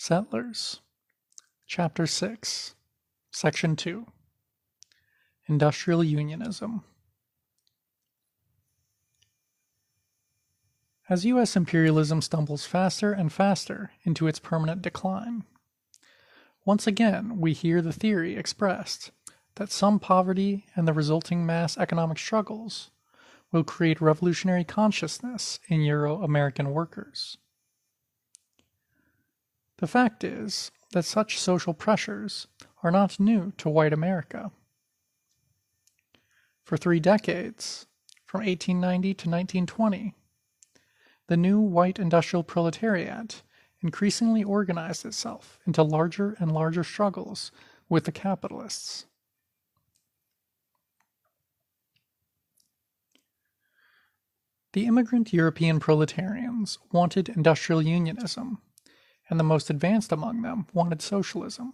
Settlers. Chapter 6, Section 2, Industrial Unionism. As U.S. imperialism stumbles faster and faster into its permanent decline, once again we hear the theory expressed that some poverty and the resulting mass economic struggles will create revolutionary consciousness in Euro-American workers. The fact is that such social pressures are not new to white America. For 3 decades, from 1890 to 1920, the new white industrial proletariat increasingly organized itself into larger and larger struggles with the capitalists. The immigrant European proletarians wanted industrial unionism, and the most advanced among them wanted socialism.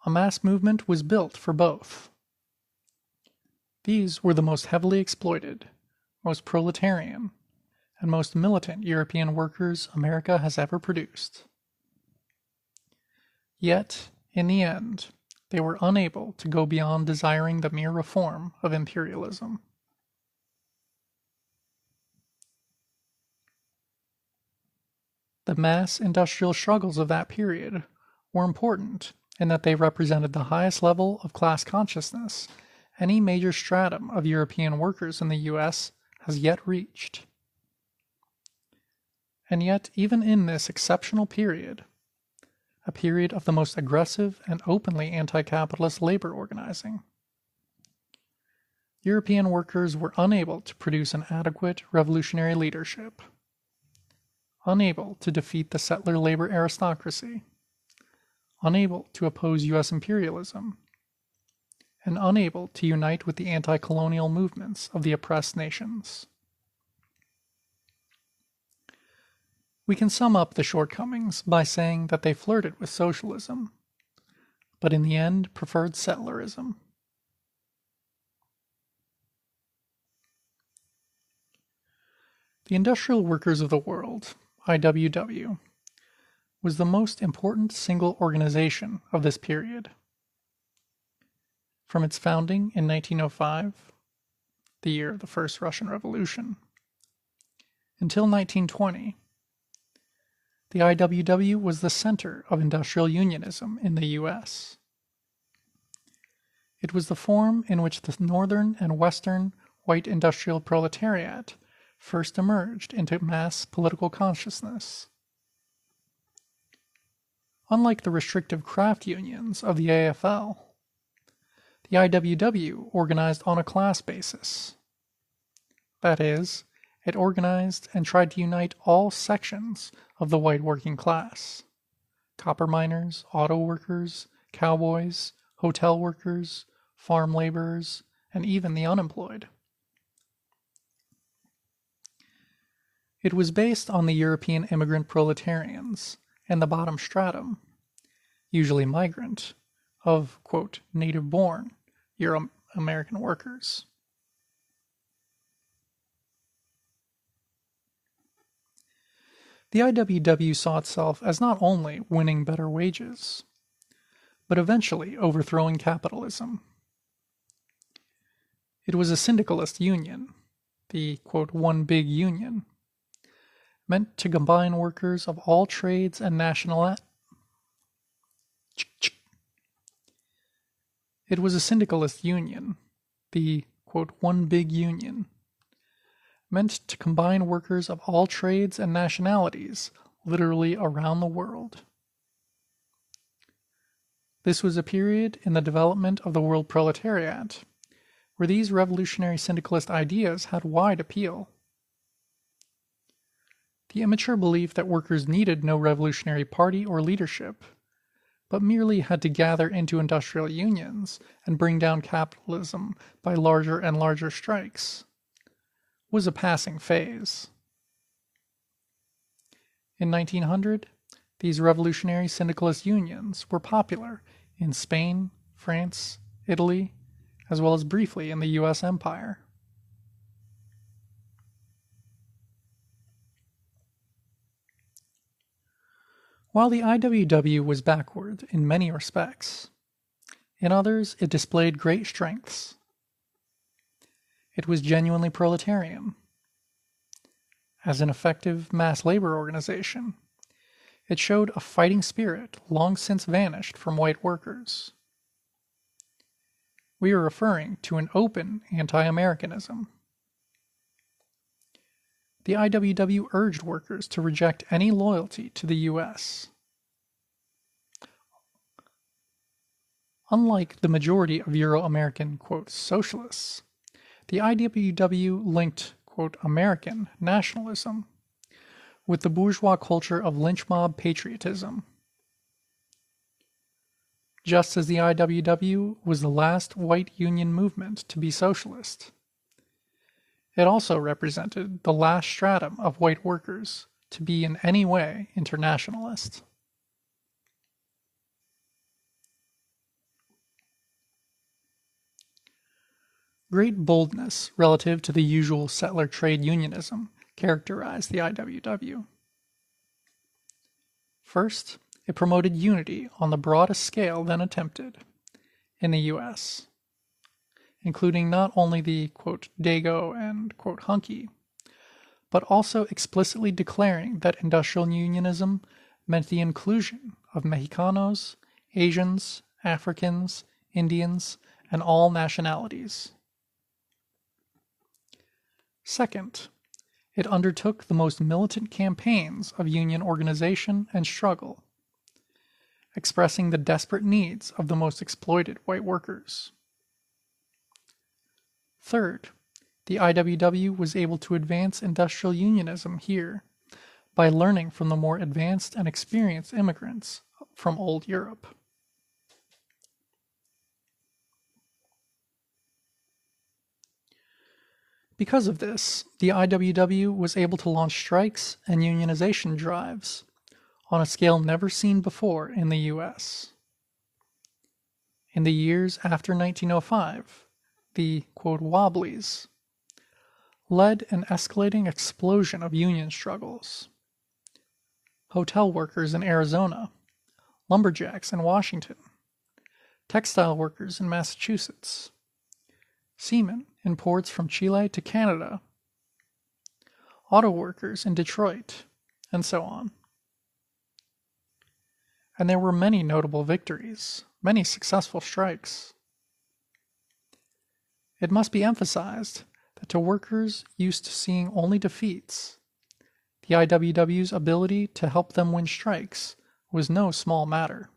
A mass movement was built for both. These were the most heavily exploited, most proletarian, and most militant European workers America has ever produced. Yet, in the end, they were unable to go beyond desiring the mere reform of imperialism. The mass industrial struggles of that period were important in that they represented the highest level of class consciousness any major stratum of European workers in the U.S. has yet reached. And yet, even in this exceptional period, a period of the most aggressive and openly anti-capitalist labor organizing, European workers were unable to produce an adequate revolutionary leadership, unable to defeat the settler labor aristocracy, unable to oppose U.S. imperialism, and unable to unite with the anti-colonial movements of the oppressed nations. We can sum up the shortcomings by saying that they flirted with socialism, but in the end preferred settlerism. The Industrial Workers of the World, IWW, was the most important single organization of this period. From its founding in 1905, the year of the First Russian Revolution, until 1920, the IWW was the center of industrial unionism in the U.S. It was the form in which the northern and western white industrial proletariat first emerged into mass political consciousness. Unlike the restrictive craft unions of the AFL, the IWW organized on a class basis. That is, it organized and tried to unite all sections of the white working class: copper miners, auto workers, cowboys, hotel workers, farm laborers, and even the unemployed. It was based on the European immigrant proletarians and the bottom stratum, usually migrant, of, quote, native-born Euro-American workers. The IWW saw itself as not only winning better wages, but eventually overthrowing capitalism. It was a syndicalist union, the, quote, one big union, meant to combine workers of all trades and It was a syndicalist union, the, quote, one big union, meant to combine workers of all trades and nationalities literally around the world. This was a period in the development of the world proletariat where these revolutionary syndicalist ideas had wide appeal. The immature belief that workers needed no revolutionary party or leadership, but merely had to gather into industrial unions and bring down capitalism by larger and larger strikes, was a passing phase. In 1900, these revolutionary syndicalist unions were popular in Spain, France, Italy, as well as briefly in the U.S. Empire. While the IWW was backward in many respects, in others it displayed great strengths. It was genuinely proletarian. As an effective mass labor organization, it showed a fighting spirit long since vanished from white workers. We are referring to an open anti-Americanism. The IWW urged workers to reject any loyalty to the U.S. Unlike the majority of Euro-American, socialists, the IWW linked, American nationalism with the bourgeois culture of lynch mob patriotism. Just as the IWW was the last white union movement to be socialist, it also represented the last stratum of white workers to be in any way internationalist. Great boldness relative to the usual settler trade unionism characterized the IWW. First, it promoted unity on the broadest scale then attempted in the U.S., including not only the, Dago and, hunky, but also explicitly declaring that industrial unionism meant the inclusion of Mexicanos, Asians, Africans, Indians, and all nationalities. Second, it undertook the most militant campaigns of union organization and struggle, expressing the desperate needs of the most exploited white workers. Third, the IWW was able to advance industrial unionism here by learning from the more advanced and experienced immigrants from old Europe. Because of this, the IWW was able to launch strikes and unionization drives on a scale never seen before in the U.S. In the years after 1905, the, Wobblies led an escalating explosion of union struggles. Hotel workers in Arizona, lumberjacks in Washington, textile workers in Massachusetts, seamen in ports from Chile to Canada, auto workers in Detroit, and so on. And there were many notable victories, many successful strikes. It must be emphasized that to workers used to seeing only defeats, the IWW's ability to help them win strikes was no small matter.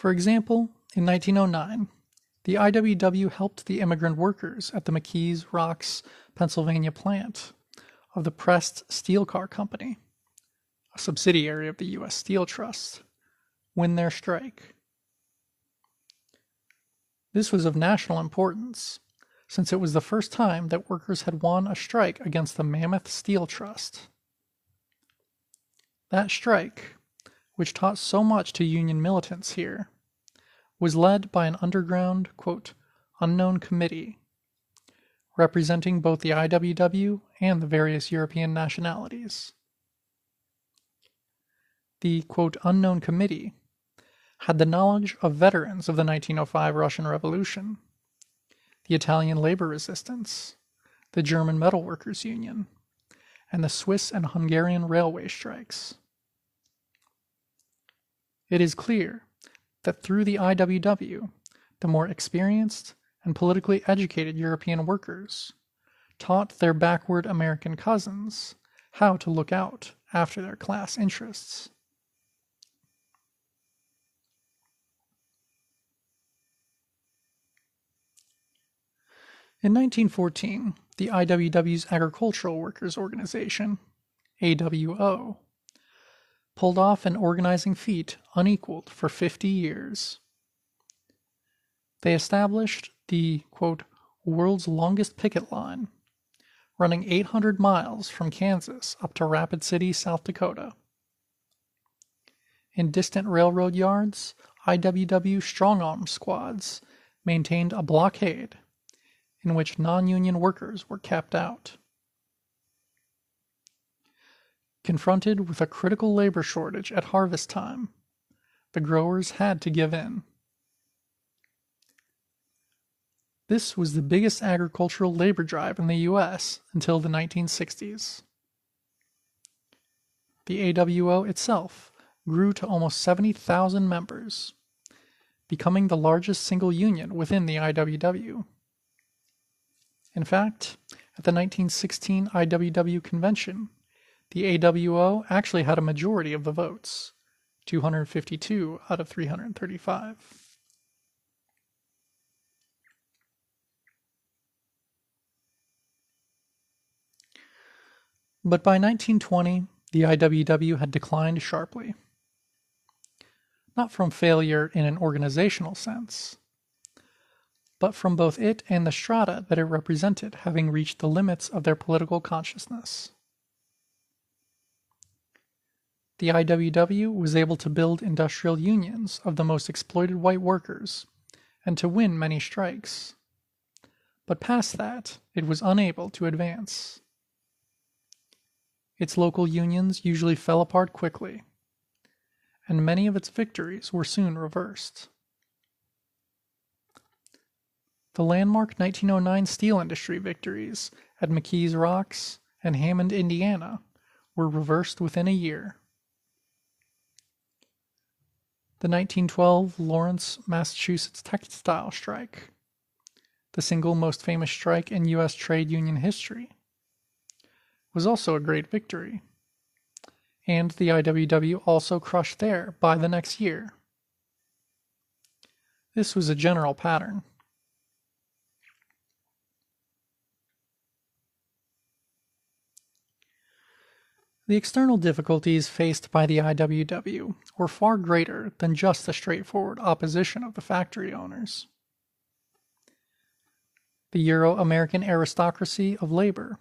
For example, in 1909, the IWW helped the immigrant workers at the McKees Rocks, Pennsylvania plant of the Pressed Steel Car Company, a subsidiary of the U.S. Steel Trust, win their strike. This was of national importance, since it was the first time that workers had won a strike against the Mammoth Steel Trust. That strike, which taught so much to Union militants here, was led by an underground, unknown committee, representing both the IWW and the various European nationalities. The, unknown committee had the knowledge of veterans of the 1905 Russian Revolution, the Italian labor resistance, the German Metal Workers Union, and the Swiss and Hungarian railway strikes. It is clear that through the IWW, the more experienced and politically educated European workers taught their backward American cousins how to look out after their class interests. In 1914, the IWW's Agricultural Workers Organization, AWO, pulled off an organizing feat unequaled for 50 years. They established the, world's longest picket line, running 800 miles from Kansas up to Rapid City, South Dakota. In distant railroad yards, IWW strong-arm squads maintained a blockade in which non-union workers were kept out. Confronted with a critical labor shortage at harvest time, the growers had to give in. This was the biggest agricultural labor drive in the U.S. until the 1960s. The AWO itself grew to almost 70,000 members, becoming the largest single union within the IWW. In fact, at the 1916 IWW convention, the AWO actually had a majority of the votes, 252 out of 335. But by 1920, the IWW had declined sharply. Not from failure in an organizational sense, but from both it and the strata that it represented having reached the limits of their political consciousness. The IWW was able to build industrial unions of the most exploited white workers and to win many strikes. But past that, it was unable to advance. Its local unions usually fell apart quickly, and many of its victories were soon reversed. The landmark 1909 steel industry victories at McKees Rocks and Hammond, Indiana, were reversed within a year. The 1912 Lawrence, Massachusetts textile strike, the single most famous strike in U.S. trade union history, was also a great victory, and the IWW also crushed there by the next year. This was a general pattern. The external difficulties faced by the IWW were far greater than just the straightforward opposition of the factory owners. The Euro-American aristocracy of labor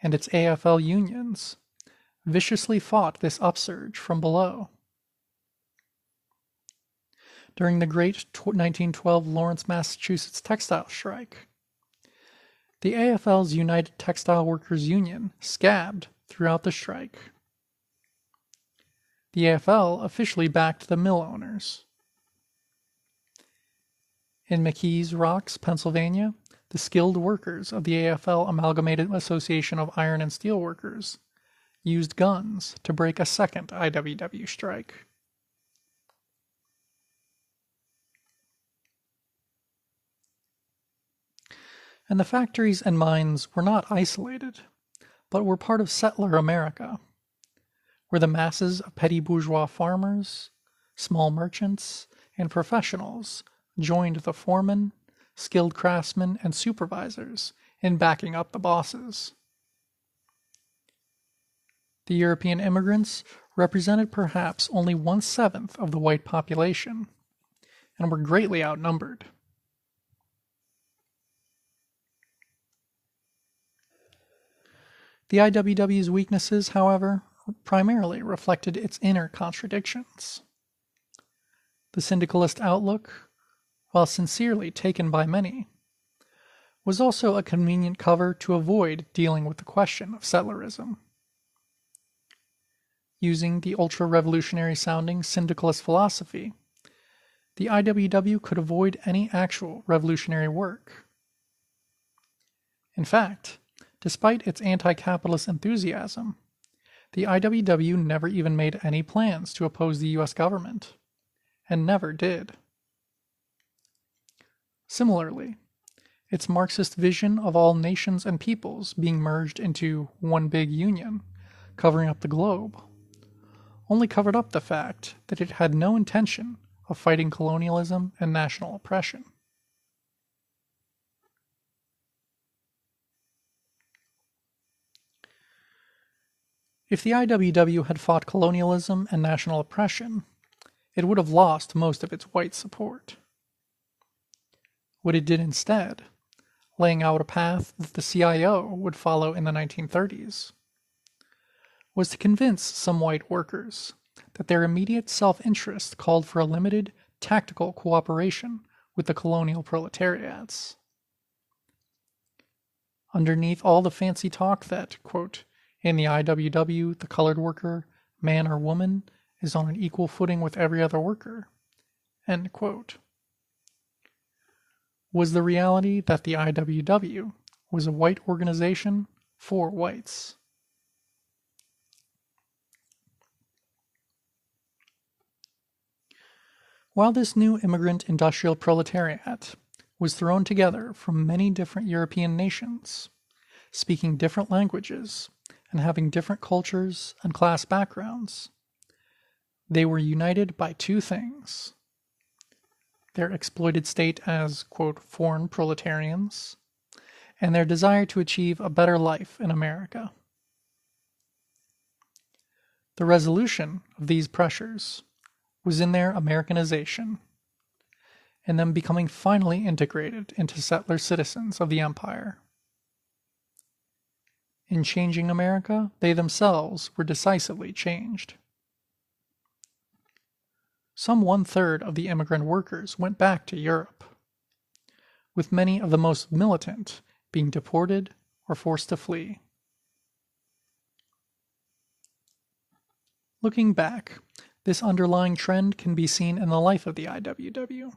and its AFL unions viciously fought this upsurge from below. During the great 1912 Lawrence, Massachusetts textile strike, the AFL's United Textile Workers Union scabbed throughout the strike. The AFL officially backed the mill owners. In McKees Rocks, Pennsylvania, the skilled workers of the AFL Amalgamated Association of Iron and Steel Workers used guns to break a second IWW strike. And the factories and mines were not isolated, but were part of settler America, where the masses of petty bourgeois farmers, small merchants, and professionals joined the foremen, skilled craftsmen, and supervisors in backing up the bosses. The European immigrants represented perhaps only 1/7 of the white population, and were greatly outnumbered. The IWW's weaknesses, however, primarily reflected its inner contradictions. The syndicalist outlook, while sincerely taken by many, was also a convenient cover to avoid dealing with the question of settlerism. Using the ultra-revolutionary sounding syndicalist philosophy, the IWW could avoid any actual revolutionary work. In fact, despite its anti-capitalist enthusiasm, the IWW never even made any plans to oppose the U.S. government, and never did. Similarly, its Marxist vision of all nations and peoples being merged into one big union, covering up the globe, only covered up the fact that it had no intention of fighting colonialism and national oppression. If the IWW had fought colonialism and national oppression, it would have lost most of its white support. What it did instead, laying out a path that the CIO would follow in the 1930s, was to convince some white workers that their immediate self-interest called for a limited, tactical cooperation with the colonial proletariats. underneath all the fancy talk that, quote, in the IWW, the colored worker, man or woman, is on an equal footing with every other worker, end quote, was the reality that the IWW was a white organization for whites. While this new immigrant industrial proletariat was thrown together from many different European nations, speaking different languages and having different cultures and class backgrounds, they were united by two things: their exploited state as, quote, foreign proletarians, and their desire to achieve a better life in America. The resolution of these pressures was in their Americanization, and them becoming finally integrated into settler citizens of the empire. In changing America, they themselves were decisively changed. Some 1/3 of the immigrant workers went back to Europe, with many of the most militant being deported or forced to flee. Looking back, this underlying trend can be seen in the life of the IWW.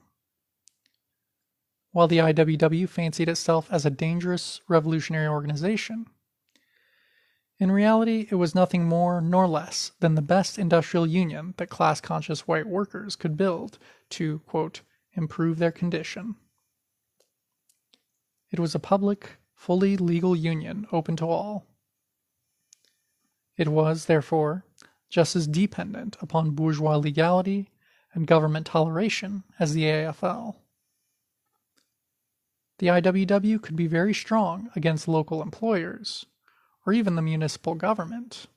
While the IWW fancied itself as a dangerous revolutionary organization, in reality it was nothing more nor less than the best industrial union that class-conscious white workers could build to, quote, improve their condition. It was a public, fully legal union open to all. It was, therefore, just as dependent upon bourgeois legality and government toleration as the AFL. The IWW could be very strong against local employers, or even the municipal government.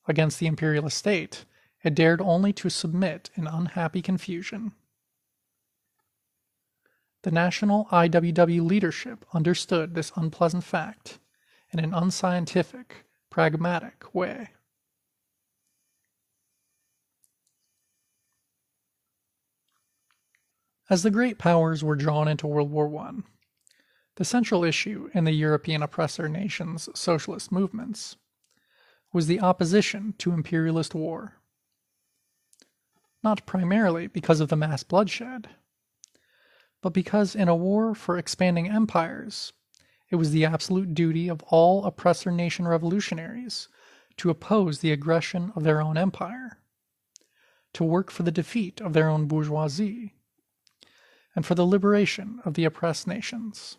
Against the imperialist state, it dared only to submit in unhappy confusion. The national IWW leadership understood this unpleasant fact in an unscientific, pragmatic way. As the great powers were drawn into World War I, the central issue in the European oppressor nations' socialist movements was the opposition to imperialist war. Not primarily because of the mass bloodshed, but because in a war for expanding empires, it was the absolute duty of all oppressor nation revolutionaries to oppose the aggression of their own empire, to work for the defeat of their own bourgeoisie, and for the liberation of the oppressed nations.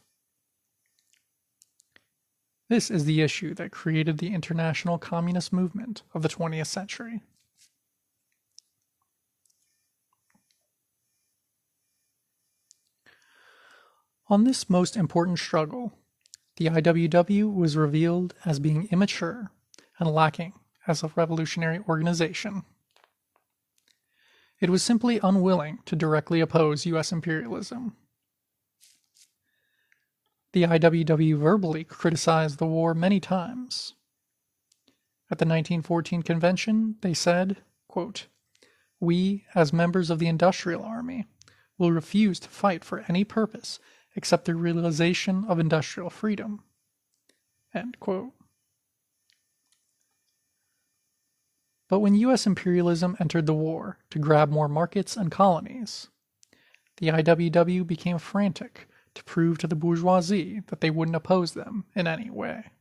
This is the issue that created the international communist movement of the 20th century. On this most important struggle, the IWW was revealed as being immature and lacking as a revolutionary organization. It was simply unwilling to directly oppose U.S. imperialism. The IWW verbally criticized the war many times. At the 1914 convention, they said, quote, "We, as members of the Industrial Army, will refuse to fight for any purpose except the realization of industrial freedom." End quote. But when U.S. imperialism entered the war to grab more markets and colonies, the IWW became frantic to prove to the bourgeoisie that they wouldn't oppose them in any way.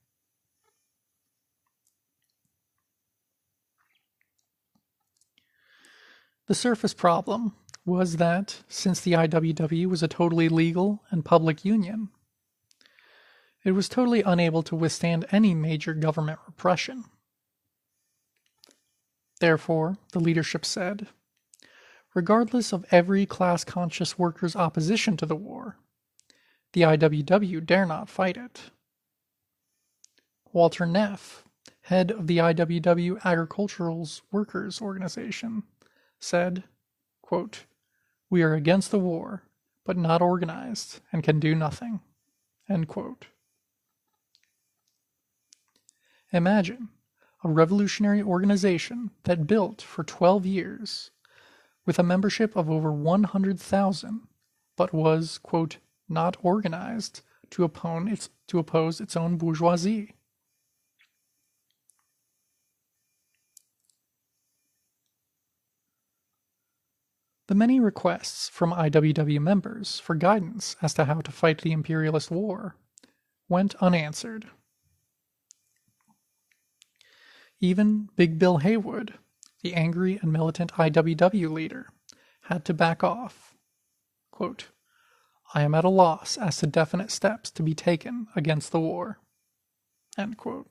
The surface problem was that, since the IWW was a totally legal and public union, it was totally unable to withstand any major government repression. Therefore, the leadership said, regardless of every class-conscious worker's opposition to the war, the IWW dare not fight it. Walter Neff, head of the IWW Agricultural Workers Organization, said, quote, "We are against the war, but not organized and can do nothing." End quote. Imagine a revolutionary organization that built for 12 years with a membership of over 100,000, but was, quote, not organized to oppose its own bourgeoisie. The many requests from IWW members for guidance as to how to fight the imperialist war went unanswered. Even Big Bill Haywood, the angry and militant IWW leader, had to back off. Quote, "I am at a loss as to definite steps to be taken against the war." End quote.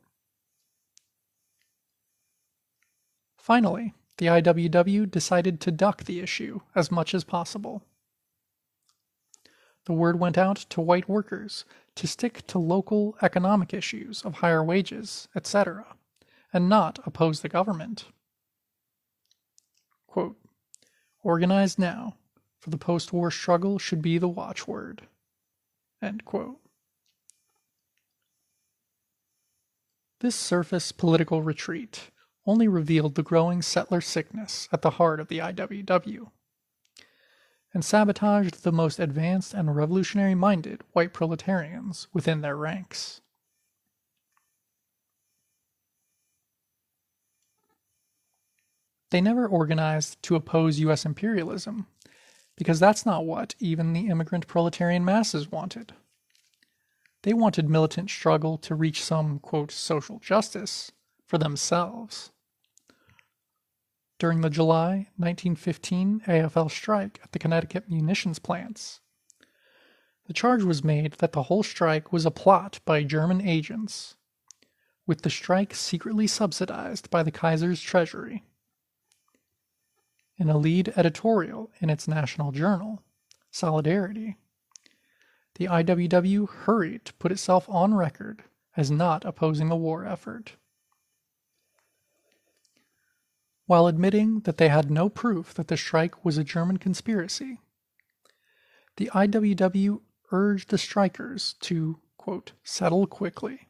Finally, the IWW decided to duck the issue as much as possible. The word went out to white workers to stick to local economic issues of higher wages, etc., and not oppose the government. Quote, "Organize now, for the post-war struggle should be the watchword." End quote. This surface political retreat only revealed the growing settler sickness at the heart of the IWW, and sabotaged the most advanced and revolutionary-minded white proletarians within their ranks. They never organized to oppose U.S. imperialism, because that's not what even the immigrant proletarian masses wanted. They wanted militant struggle to reach some, quote, social justice for themselves. During the July 1915 AFL strike at the Connecticut munitions plants, the charge was made that the whole strike was a plot by German agents, with the strike secretly subsidized by the Kaiser's treasury. In a lead editorial in its national journal, Solidarity, the IWW hurried to put itself on record as not opposing the war effort. While admitting that they had no proof that the strike was a German conspiracy, the IWW urged the strikers to, quote, settle quickly.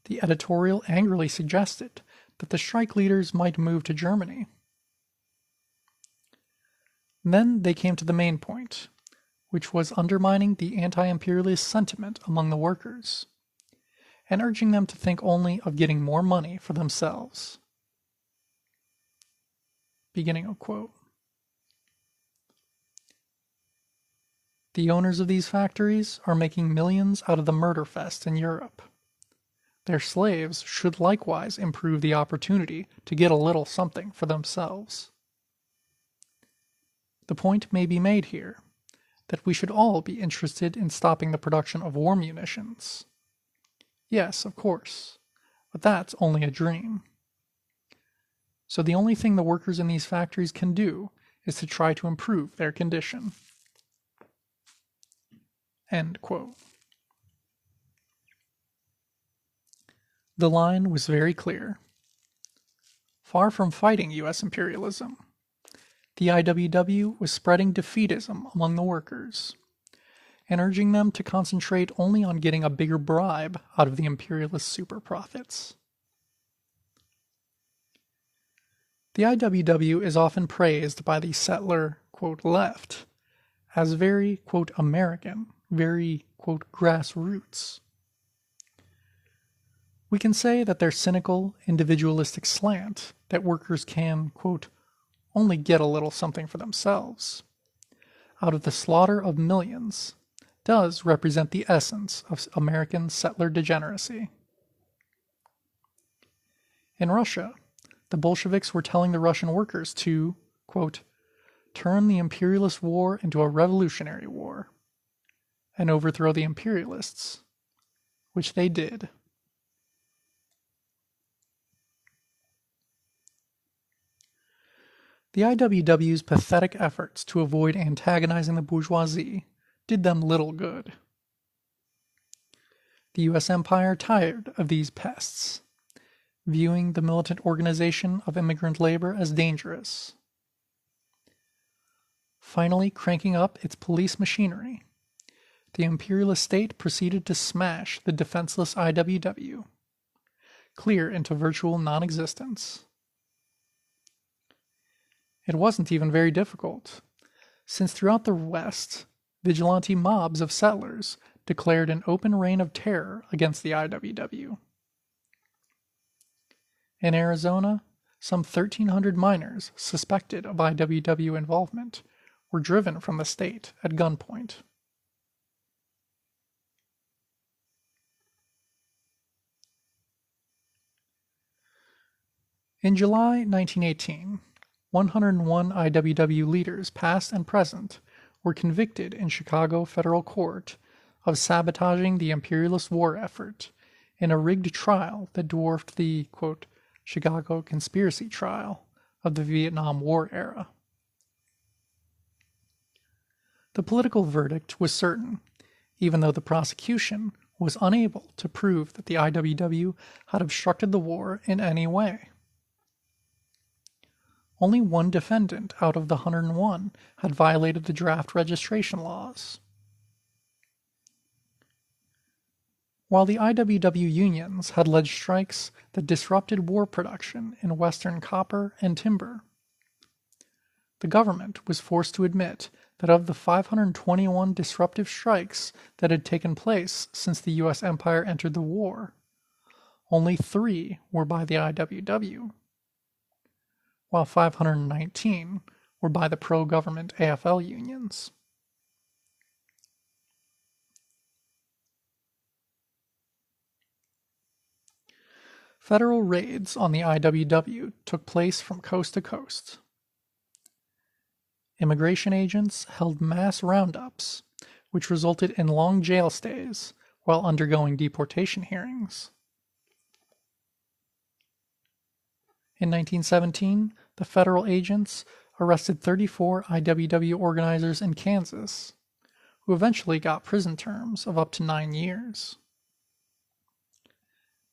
The editorial angrily suggested that the strike leaders might move to Germany. Then they came to the main point, which was undermining the anti-imperialist sentiment among the workers, and urging them to think only of getting more money for themselves. Beginning of quote. The owners of these factories are making millions out of the murder fest in Europe. Their slaves should likewise improve the opportunity to get a little something for themselves. The point may be made here that we should all be interested in stopping the production of war munitions. Yes, of course, but that's only a dream. So the only thing the workers in these factories can do is to try to improve their condition. End quote. The line was very clear. Far from fighting U.S. imperialism, the IWW was spreading defeatism among the workers, and urging them to concentrate only on getting a bigger bribe out of the imperialist super profits. The IWW is often praised by the settler, quote, left as very, quote, American, very, quote, grassroots. We can say that their cynical, individualistic slant that workers can, quote, only get a little something for themselves out of the slaughter of millions does represent the essence of American settler degeneracy. In Russia, the Bolsheviks were telling the Russian workers to, quote, turn the imperialist war into a revolutionary war and overthrow the imperialists, which they did. The IWW's pathetic efforts to avoid antagonizing the bourgeoisie did them little good. The U.S. Empire tired of these pests, viewing the militant organization of immigrant labor as dangerous. Finally cranking up its police machinery, the imperialist state proceeded to smash the defenseless IWW, clear into virtual non-existence. It wasn't even very difficult, since throughout the West, vigilante mobs of settlers declared an open reign of terror against the IWW. In Arizona, some 1,300 miners suspected of IWW involvement were driven from the state at gunpoint. In July 1918, 101 IWW leaders, past and present, were convicted in Chicago federal court of sabotaging the imperialist war effort in a rigged trial that dwarfed the, quote, Chicago conspiracy trial of the Vietnam War era. The political verdict was certain, even though the prosecution was unable to prove that the IWW had obstructed the war in any way. Only one defendant out of the 101 had violated the draft registration laws. While the IWW unions had led strikes that disrupted war production in Western copper and timber, the government was forced to admit that of the 521 disruptive strikes that had taken place since the U.S. Empire entered the war, only 3 were by the IWW, while 519 were by the pro-government AFL unions. Federal raids on the IWW took place from coast to coast. Immigration agents held mass roundups, which resulted in long jail stays while undergoing deportation hearings. In 1917, the federal agents arrested 34 IWW organizers in Kansas, who eventually got prison terms of up to 9 years.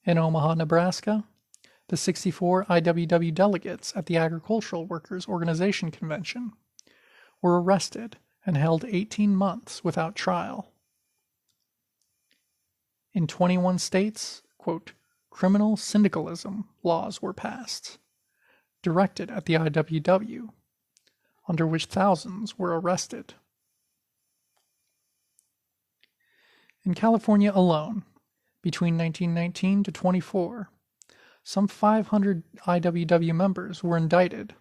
In Omaha, Nebraska, the 64 IWW delegates at the Agricultural Workers Organization Convention were arrested and held 18 months without trial. In 21 states, quote, criminal syndicalism laws were passed, directed at the IWW, under which thousands were arrested. In California alone, between 1919 to 24, some 500 IWW members were indicted,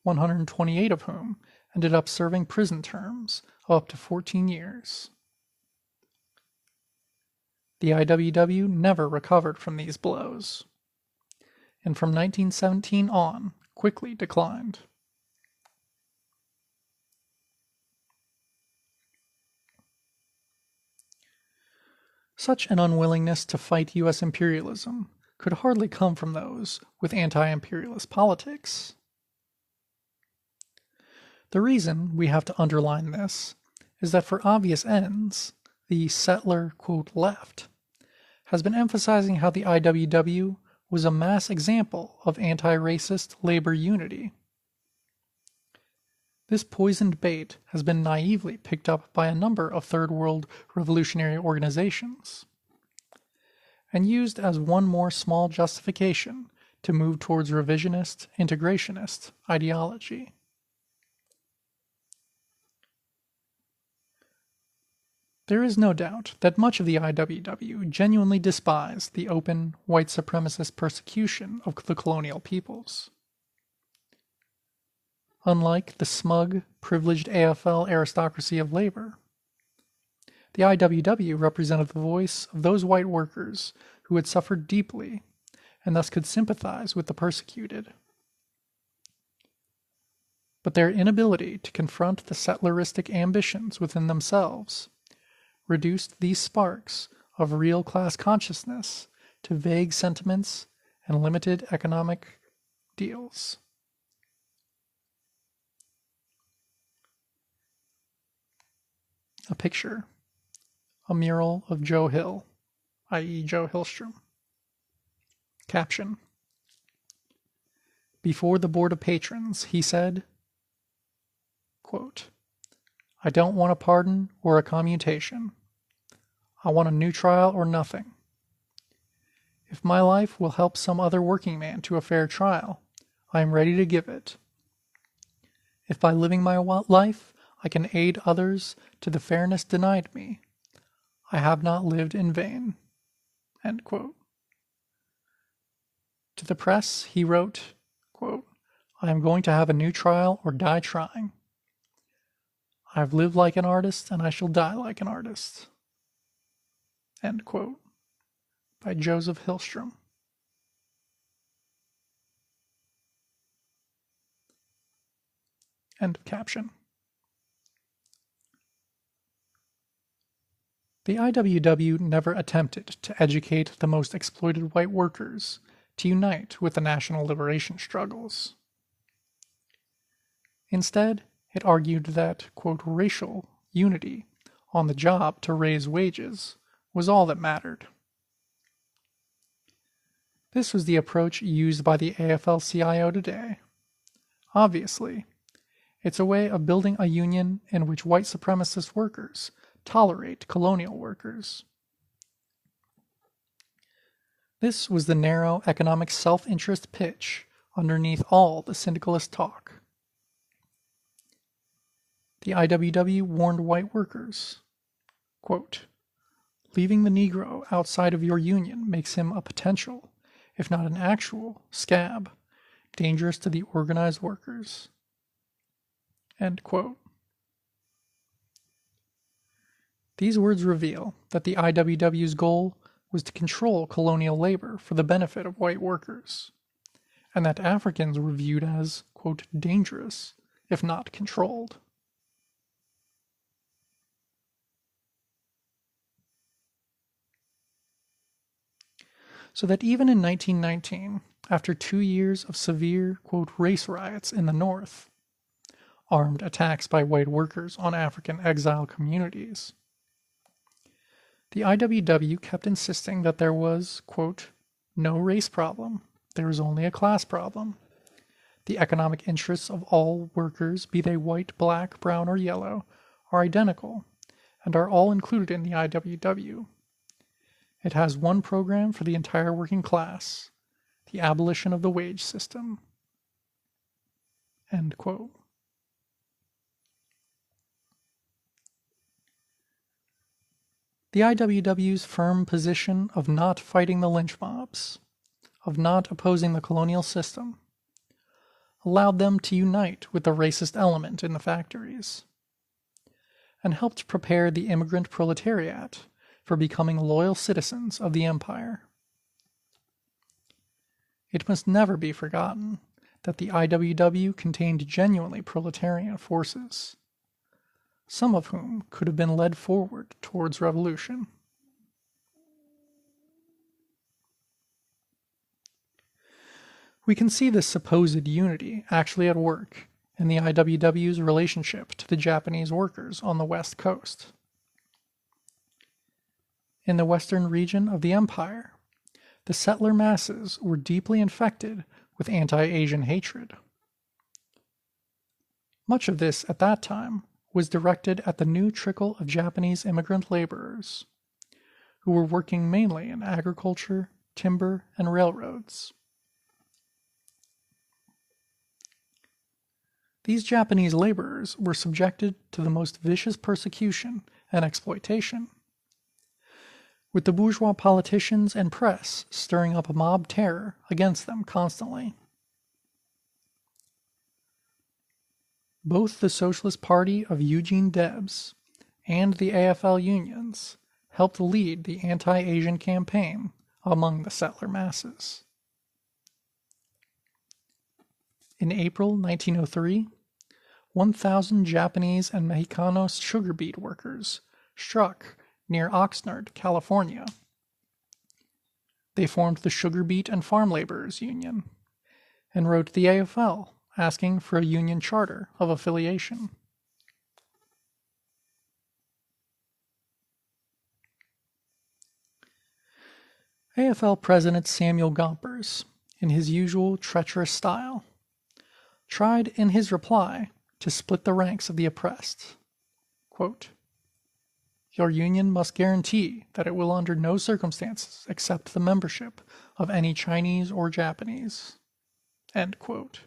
128 of whom ended up serving prison terms of up to 14 years. The IWW never recovered from these blows, and from 1917 on quickly declined. Such an unwillingness to fight U.S. imperialism could hardly come from those with anti-imperialist politics. The reason we have to underline this is that for obvious ends, the settler, quote, left has been emphasizing how the IWW was a mass example of anti-racist labor unity. This poisoned bait has been naively picked up by a number of Third World revolutionary organizations, and used as one more small justification to move towards revisionist, integrationist ideology. There is no doubt that much of the IWW genuinely despised the open, white supremacist persecution of the colonial peoples. Unlike the smug, privileged AFL aristocracy of labor, the IWW represented the voice of those white workers who had suffered deeply and thus could sympathize with the persecuted. But their inability to confront the settleristic ambitions within themselves reduced these sparks of real class consciousness to vague sentiments and limited economic deals. A picture, a mural of Joe Hill, i.e. Joe Hillstrom. Caption: before the Board of Patrons, he said, quote, I don't want a pardon or a commutation. I want a new trial or nothing. If my life will help some other working man to a fair trial, I am ready to give it. If by living my life I can aid others to the fairness denied me. I have not lived in vain." End quote. To the press, he wrote, quote, "I am going to have a new trial or die trying. I have lived like an artist and I shall die like an artist." End quote. By Joseph Hillstrom. End of caption. The IWW never attempted to educate the most exploited white workers to unite with the national liberation struggles. Instead, it argued that, quote, "racial unity on the job to raise wages was all that mattered." This was the approach used by the AFL-CIO today. Obviously, it's a way of building a union in which white supremacist workers tolerate colonial workers. This was the narrow economic self-interest pitch underneath all the syndicalist talk. The IWW warned white workers, quote, "Leaving the Negro outside of your union makes him a potential, if not an actual, scab, dangerous to the organized workers." End quote. These words reveal that the IWW's goal was to control colonial labor for the benefit of white workers, and that Africans were viewed as, quote, "dangerous, if not controlled." So that even in 1919, after 2 years of severe, quote, "race riots in the North," armed attacks by white workers on African exile communities, the IWW kept insisting that there was, quote, "no race problem, there is only a class problem. The economic interests of all workers, be they white, black, brown, or yellow, are identical, and are all included in the IWW. It has one program for the entire working class, the abolition of the wage system." End quote. The IWW's firm position of not fighting the lynch mobs, of not opposing the colonial system, allowed them to unite with the racist element in the factories, and helped prepare the immigrant proletariat for becoming loyal citizens of the empire. It must never be forgotten that the IWW contained genuinely proletarian forces, some of whom could have been led forward towards revolution. We can see this supposed unity actually at work in the IWW's relationship to the Japanese workers on the West Coast. In the western region of the empire, the settler masses were deeply infected with anti-Asian hatred. Much of this at that time was directed at the new trickle of Japanese immigrant laborers, who were working mainly in agriculture, timber, and railroads. These Japanese laborers were subjected to the most vicious persecution and exploitation, with the bourgeois politicians and press stirring up a mob terror against them constantly. Both the Socialist Party of Eugene Debs and the AFL unions helped lead the anti-Asian campaign among the settler masses. In April 1903, 1,000 Japanese and Mexicano sugar beet workers struck near Oxnard, California. They formed the Sugar Beet and Farm Laborers Union and wrote to the AFL asking for a union charter of affiliation. AFL President Samuel Gompers, in his usual treacherous style, tried in his reply to split the ranks of the oppressed. Quote, "Your union must guarantee that it will under no circumstances accept the membership of any Chinese or Japanese." End quote.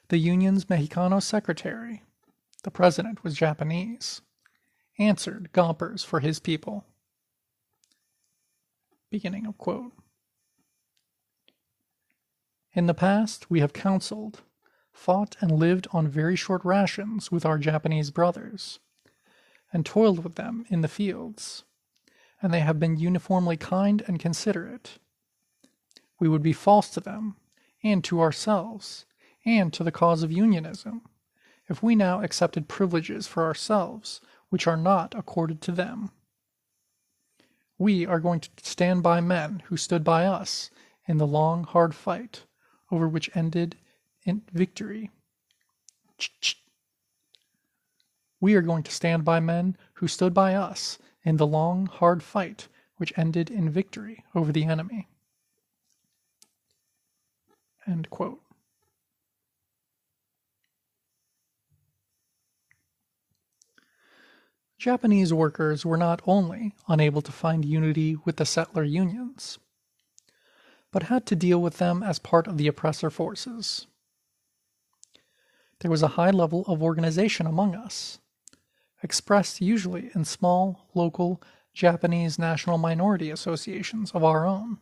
The union's Mexicano secretary, the president was Japanese, answered Gompers for his people. Beginning of quote. In the past, we have counseled, fought and lived on very short rations with our Japanese brothers, and toiled with them in the fields, and they have been uniformly kind and considerate. We would be false to them, and to ourselves, and to the cause of Unionism, if we now accepted privileges for ourselves which are not accorded to them. We are going to stand by men who stood by us in the long, hard fight, over which ended in victory. We are going to stand by men who stood by us in the long, hard fight which ended in victory over the enemy. End quote. Japanese workers were not only unable to find unity with the settler unions, but had to deal with them as part of the oppressor forces. There was a high level of organization among us, expressed usually in small, local, Japanese national minority associations of our own.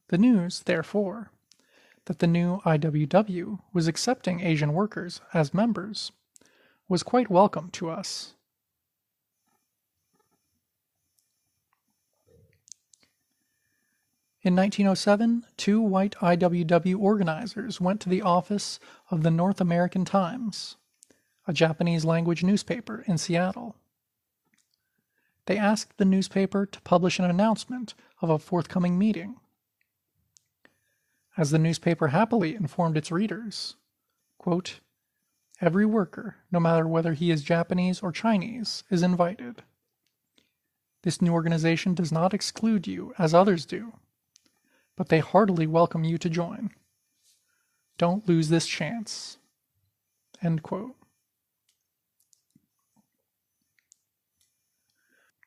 The news, therefore, that the new IWW was accepting Asian workers as members was quite welcome to us. In 1907, two white IWW organizers went to the office of the North American Times, a Japanese-language newspaper in Seattle. They asked the newspaper to publish an announcement of a forthcoming meeting. As the newspaper happily informed its readers, quote, "Every worker, no matter whether he is Japanese or Chinese, is invited. This new organization does not exclude you as others do, but they heartily welcome you to join. Don't lose this chance." End quote.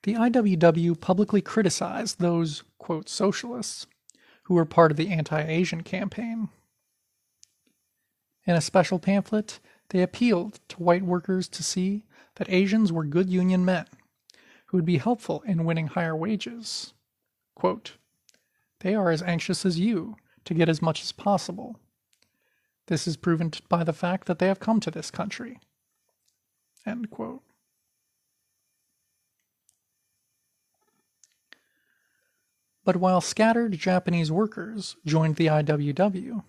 The IWW publicly criticized those, quote, socialists who were part of the anti-Asian campaign. In a special pamphlet, they appealed to white workers to see that Asians were good union men who would be helpful in winning higher wages. Quote, "They are as anxious as you to get as much as possible. This is proven by the fact that they have come to this country." End quote. But while scattered Japanese workers joined the IWW,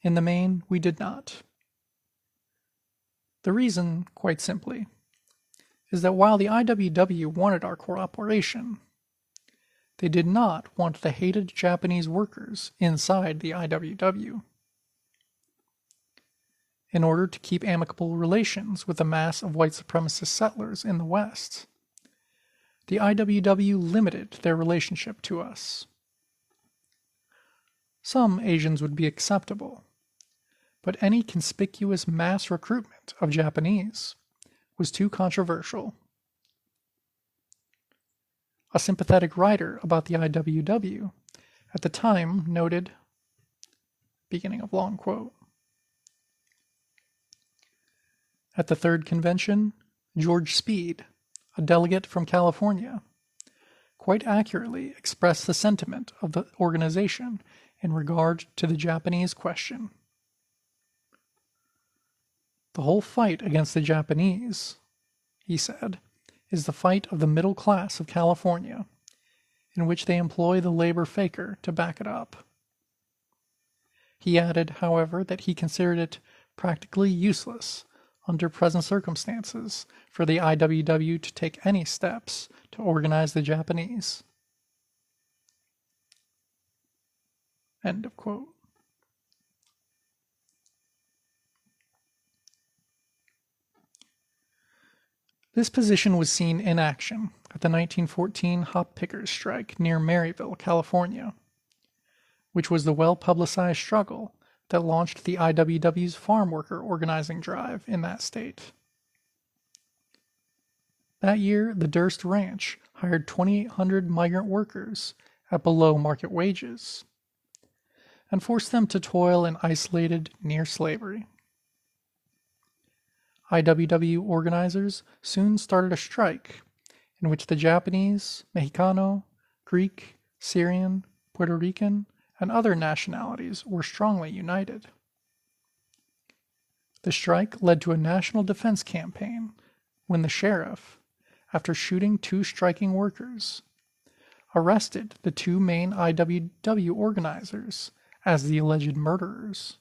in the main we did not. The reason, quite simply, is that while the IWW wanted our cooperation, they did not want the hated Japanese workers inside the IWW. In order to keep amicable relations with the mass of white supremacist settlers in the West, the IWW limited their relationship to us. Some Asians would be acceptable, but any conspicuous mass recruitment of Japanese was too controversial. A sympathetic writer about the IWW at the time noted, beginning of long quote, "At the third convention, George Speed, a delegate from California, quite accurately expressed the sentiment of the organization in regard to the Japanese question. The whole fight against the Japanese, he said, is the fight of the middle class of California, in which they employ the labor faker to back it up." He added, however, that he considered it practically useless under present circumstances for the IWW to take any steps to organize the Japanese. End of quote. This position was seen in action at the 1914 hop pickers strike near Maryville, California, which was the well-publicized struggle that launched the IWW's farm worker organizing drive in that state. That year, the Durst Ranch hired 2,800 migrant workers at below market wages, and forced them to toil in isolated near slavery. IWW organizers soon started a strike in which the Japanese, Mexicano, Greek, Syrian, Puerto Rican, and other nationalities were strongly united. The strike led to a national defense campaign when the sheriff, after shooting 2 striking workers, arrested the 2 main IWW organizers as the alleged murderers.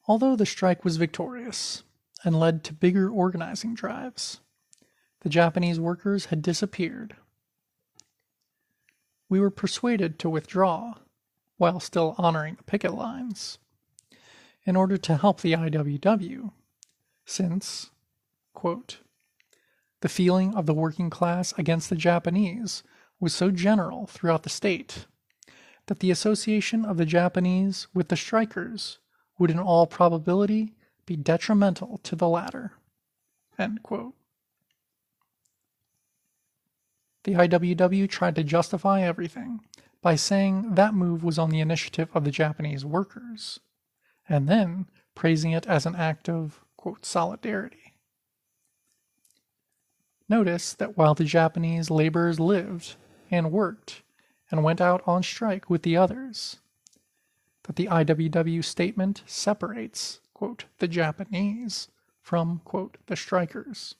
Although the strike was victorious and led to bigger organizing drives, the Japanese workers had disappeared. We were persuaded to withdraw, while still honoring the picket lines, in order to help the IWW, since, quote, the feeling of the working class against the Japanese was so general throughout the state that the association of the Japanese with the strikers would in all probability be detrimental to the latter. End quote. The IWW tried to justify everything by saying that move was on the initiative of the Japanese workers, and then praising it as an act of, quote, solidarity. Notice that while the Japanese laborers lived and worked and went out on strike with the others, that the IWW statement separates, quote, the Japanese from, quote, the strikers.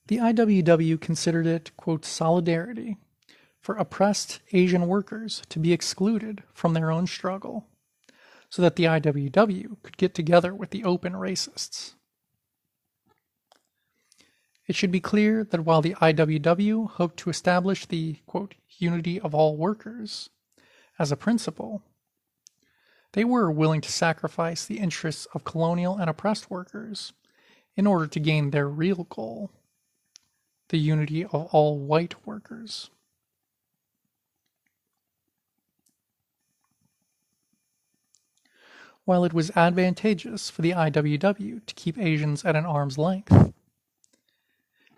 The IWW considered it, quote, solidarity for oppressed Asian workers to be excluded from their own struggle, so that the IWW could get together with the open racists. It should be clear that while the IWW hoped to establish the, quote, unity of all workers as a principle, they were willing to sacrifice the interests of colonial and oppressed workers in order to gain their real goal, the unity of all white workers. While it was advantageous for the IWW to keep Asians at an arm's length,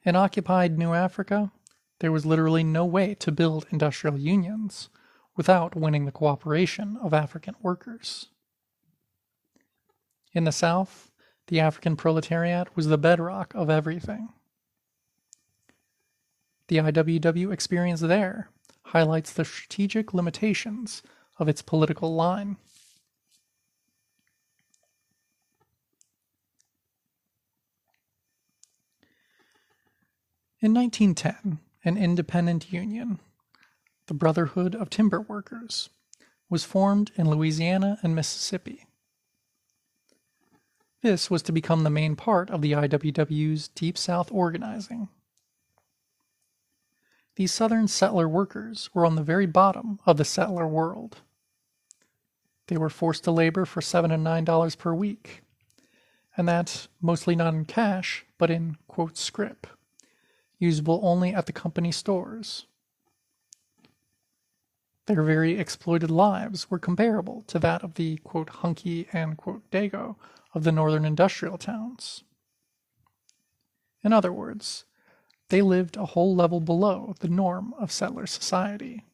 in occupied New Africa, there was literally no way to build industrial unions without winning the cooperation of African workers. In the South, the African proletariat was the bedrock of everything. The IWW experience there highlights the strategic limitations of its political line. In 1910, an independent union, the Brotherhood of Timber Workers, was formed in Louisiana and Mississippi. This was to become the main part of the IWW's Deep South organizing. These Southern settler workers were on the very bottom of the settler world. They were forced to labor for $7 and $9 per week, and that mostly not in cash, but in, quote, scrip, usable only at the company stores. Their very exploited lives were comparable to that of the, quote, hunky and, quote, dago of the northern industrial towns. In other words, they lived a whole level below the norm of settler society.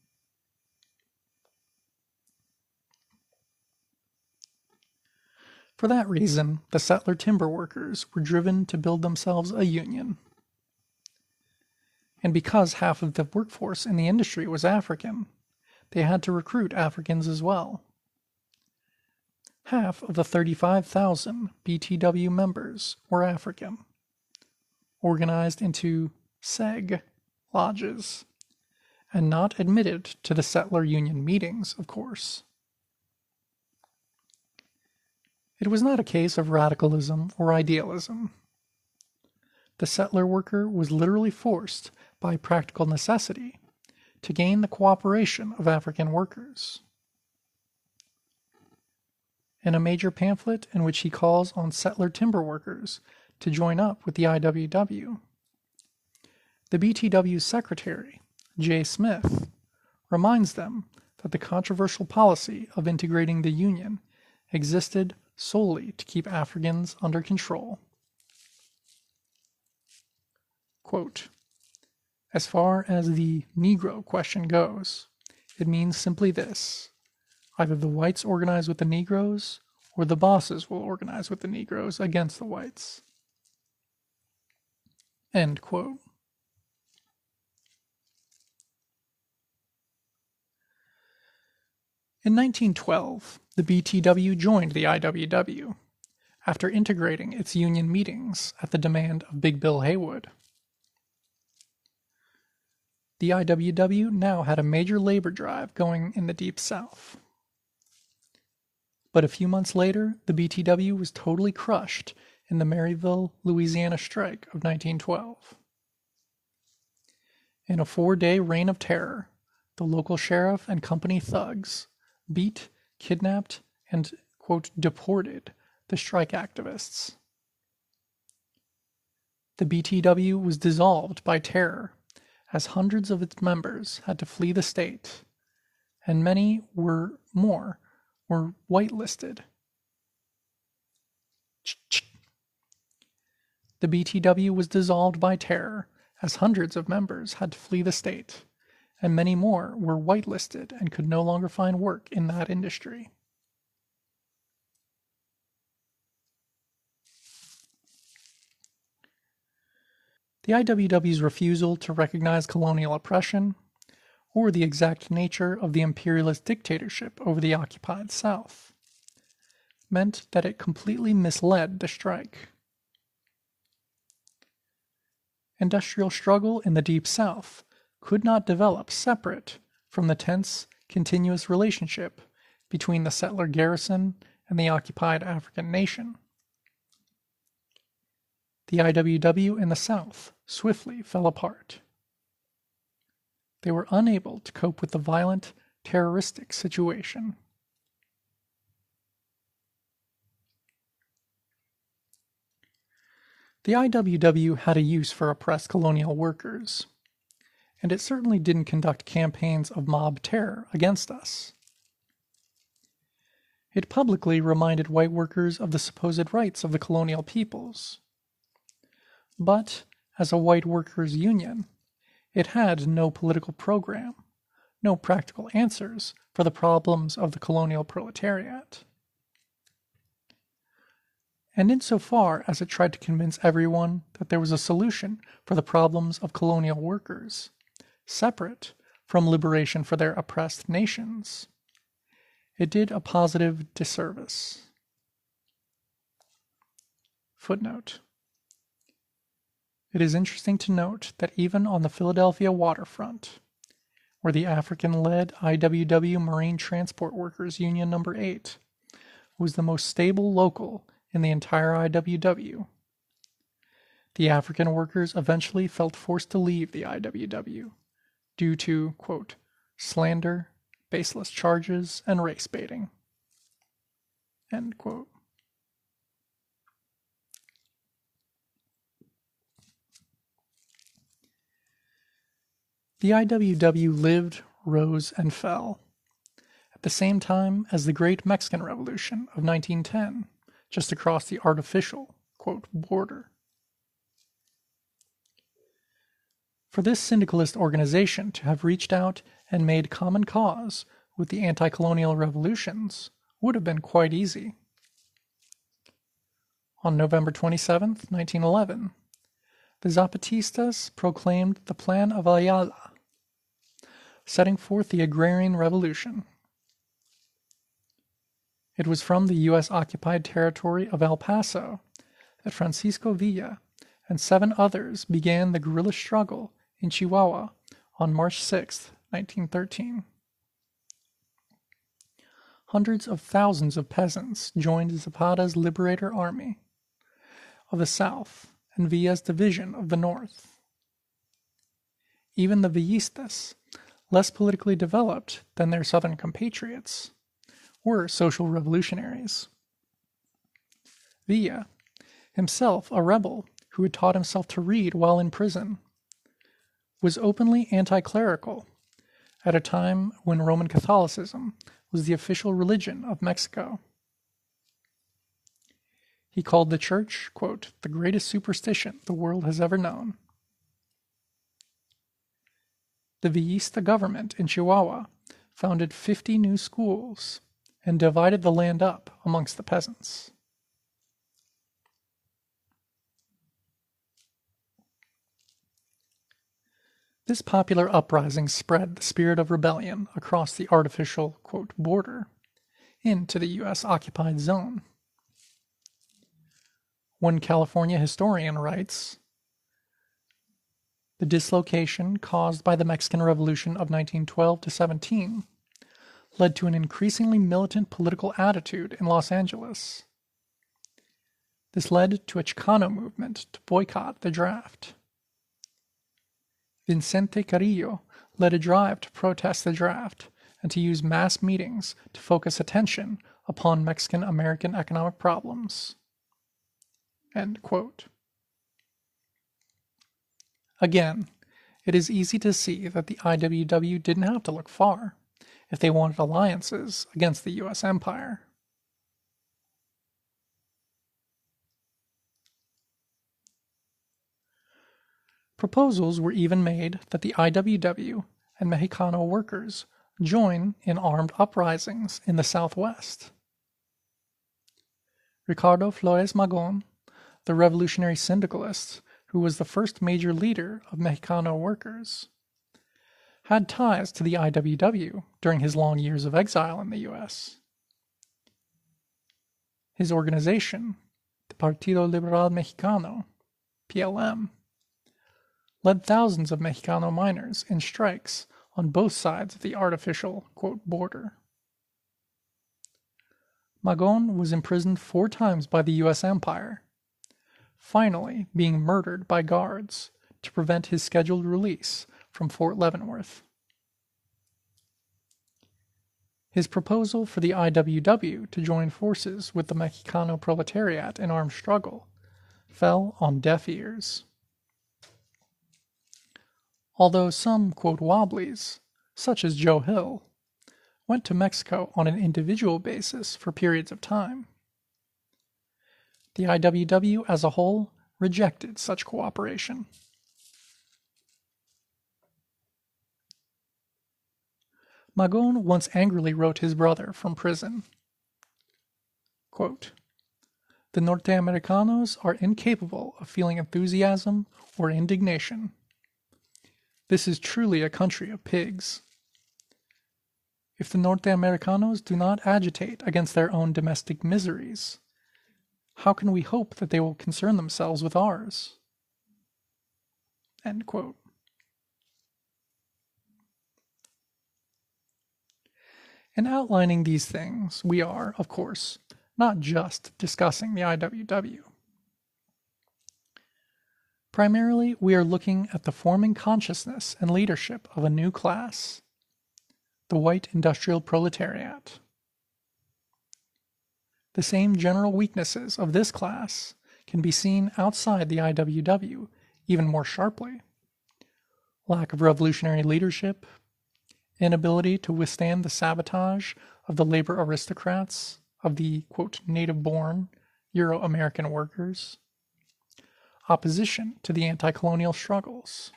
For that reason, the settler timber workers were driven to build themselves a union. And because half of the workforce in the industry was African, they had to recruit Africans as well. Half of the 35,000 BTW members were African, organized into SEG lodges, and not admitted to the settler union meetings, of course. It was not a case of radicalism or idealism. The settler worker was literally forced by practical necessity to gain the cooperation of African workers. In a major pamphlet in which he calls on settler timber workers to join up with the IWW, the BTW's secretary, J. Smith, reminds them that the controversial policy of integrating the Union existed solely to keep Africans under control. Quote, as far as the Negro question goes, it means simply this. Either the whites organize with the Negroes, or the bosses will organize with the Negroes against the whites. End quote. In 1912, the BTW joined the IWW after integrating its union meetings at the demand of Big Bill Haywood. The IWW now had a major labor drive going in the Deep South. But a few months later, the BTW was totally crushed in the Maryville, Louisiana strike of 1912. In a 4-day reign of terror, the local sheriff and company thugs beat, kidnapped, and, quote, deported the strike activists. The BTW was dissolved by terror, as hundreds of its members had to flee the state, and many were whitelisted. The BTW was dissolved by terror, as hundreds of members had to flee the state, and many more were whitelisted and could no longer find work in that industry. The IWW's refusal to recognize colonial oppression, or the exact nature of the imperialist dictatorship over the occupied South, meant that it completely misled the strike. Industrial struggle in the Deep South could not develop separate from the tense, continuous relationship between the settler garrison and the occupied African nation. The IWW in the South swiftly fell apart. They were unable to cope with the violent, terroristic situation. The IWW had a use for oppressed colonial workers, and it certainly didn't conduct campaigns of mob terror against us. It publicly reminded white workers of the supposed rights of the colonial peoples. But, as a white workers' union, it had no political program, no practical answers for the problems of the colonial proletariat. And insofar as it tried to convince everyone that there was a solution for the problems of colonial workers, separate from liberation for their oppressed nations, it did a positive disservice. Footnote. It is interesting to note that even on the Philadelphia waterfront, where the African-led IWW Marine Transport Workers Union No. 8 was the most stable local in the entire IWW, the African workers eventually felt forced to leave the IWW due to, quote, slander, baseless charges, and race baiting, end quote. The IWW lived, rose, and fell at the same time as the Great Mexican Revolution of 1910, just across the artificial, quote, border. For this syndicalist organization to have reached out and made common cause with the anti-colonial revolutions would have been quite easy. On November 27, 1911, the Zapatistas proclaimed the Plan of Ayala, setting forth the agrarian revolution. It was from the U.S.-occupied territory of El Paso that Francisco Villa and 7 others began the guerrilla struggle in Chihuahua on March 6, 1913. Hundreds of thousands of peasants joined Zapata's Liberator Army of the South and Villa's division of the North. Even the Villistas, less politically developed than their southern compatriots, were social revolutionaries. Villa, himself a rebel who had taught himself to read while in prison, was openly anti-clerical at a time when Roman Catholicism was the official religion of Mexico. He called the church, quote, the greatest superstition the world has ever known, The Villista government in Chihuahua founded 50 new schools and divided the land up amongst the peasants. This popular uprising spread the spirit of rebellion across the artificial, quote, border into the U.S. occupied zone. One California historian writes, "The dislocation caused by the Mexican Revolution of 1912 to 17 led to an increasingly militant political attitude in Los Angeles. This led to a Chicano movement to boycott the draft. Vicente Carrillo led a drive to protest the draft and to use mass meetings to focus attention upon Mexican-American economic problems." End quote. Again, it is easy to see that the IWW didn't have to look far if they wanted alliances against the U.S. empire. Proposals were even made that the IWW and Mexicano workers join in armed uprisings in the Southwest. Ricardo Flores Magón, the revolutionary syndicalist who was the first major leader of Mexicano workers, had ties to the IWW during his long years of exile in the U.S. His organization, the Partido Liberal Mexicano, PLM, led thousands of Mexicano miners in strikes on both sides of the artificial, quote, border. Magón was imprisoned 4 times by the U.S. Empire, finally being murdered by guards to prevent his scheduled release from Fort Leavenworth. His proposal for the IWW to join forces with the Mexicano Proletariat in armed struggle fell on deaf ears. Although some, quote, wobblies, such as Joe Hill, went to Mexico on an individual basis for periods of time, the IWW as a whole rejected such cooperation. Magón once angrily wrote his brother from prison, quote, "The Norteamericanos are incapable of feeling enthusiasm or indignation. This is truly a country of pigs. If the Norteamericanos do not agitate against their own domestic miseries, how can we hope that they will concern themselves with ours?" End quote. In outlining these things, we are, of course, not just discussing the IWW. Primarily, we are looking at the forming consciousness and leadership of a new class, the white industrial proletariat. The same general weaknesses of this class can be seen outside the IWW even more sharply. Lack of revolutionary leadership, inability to withstand the sabotage of the labor aristocrats, of the, quote, native-born Euro-American workers, opposition to the anti-colonial struggles.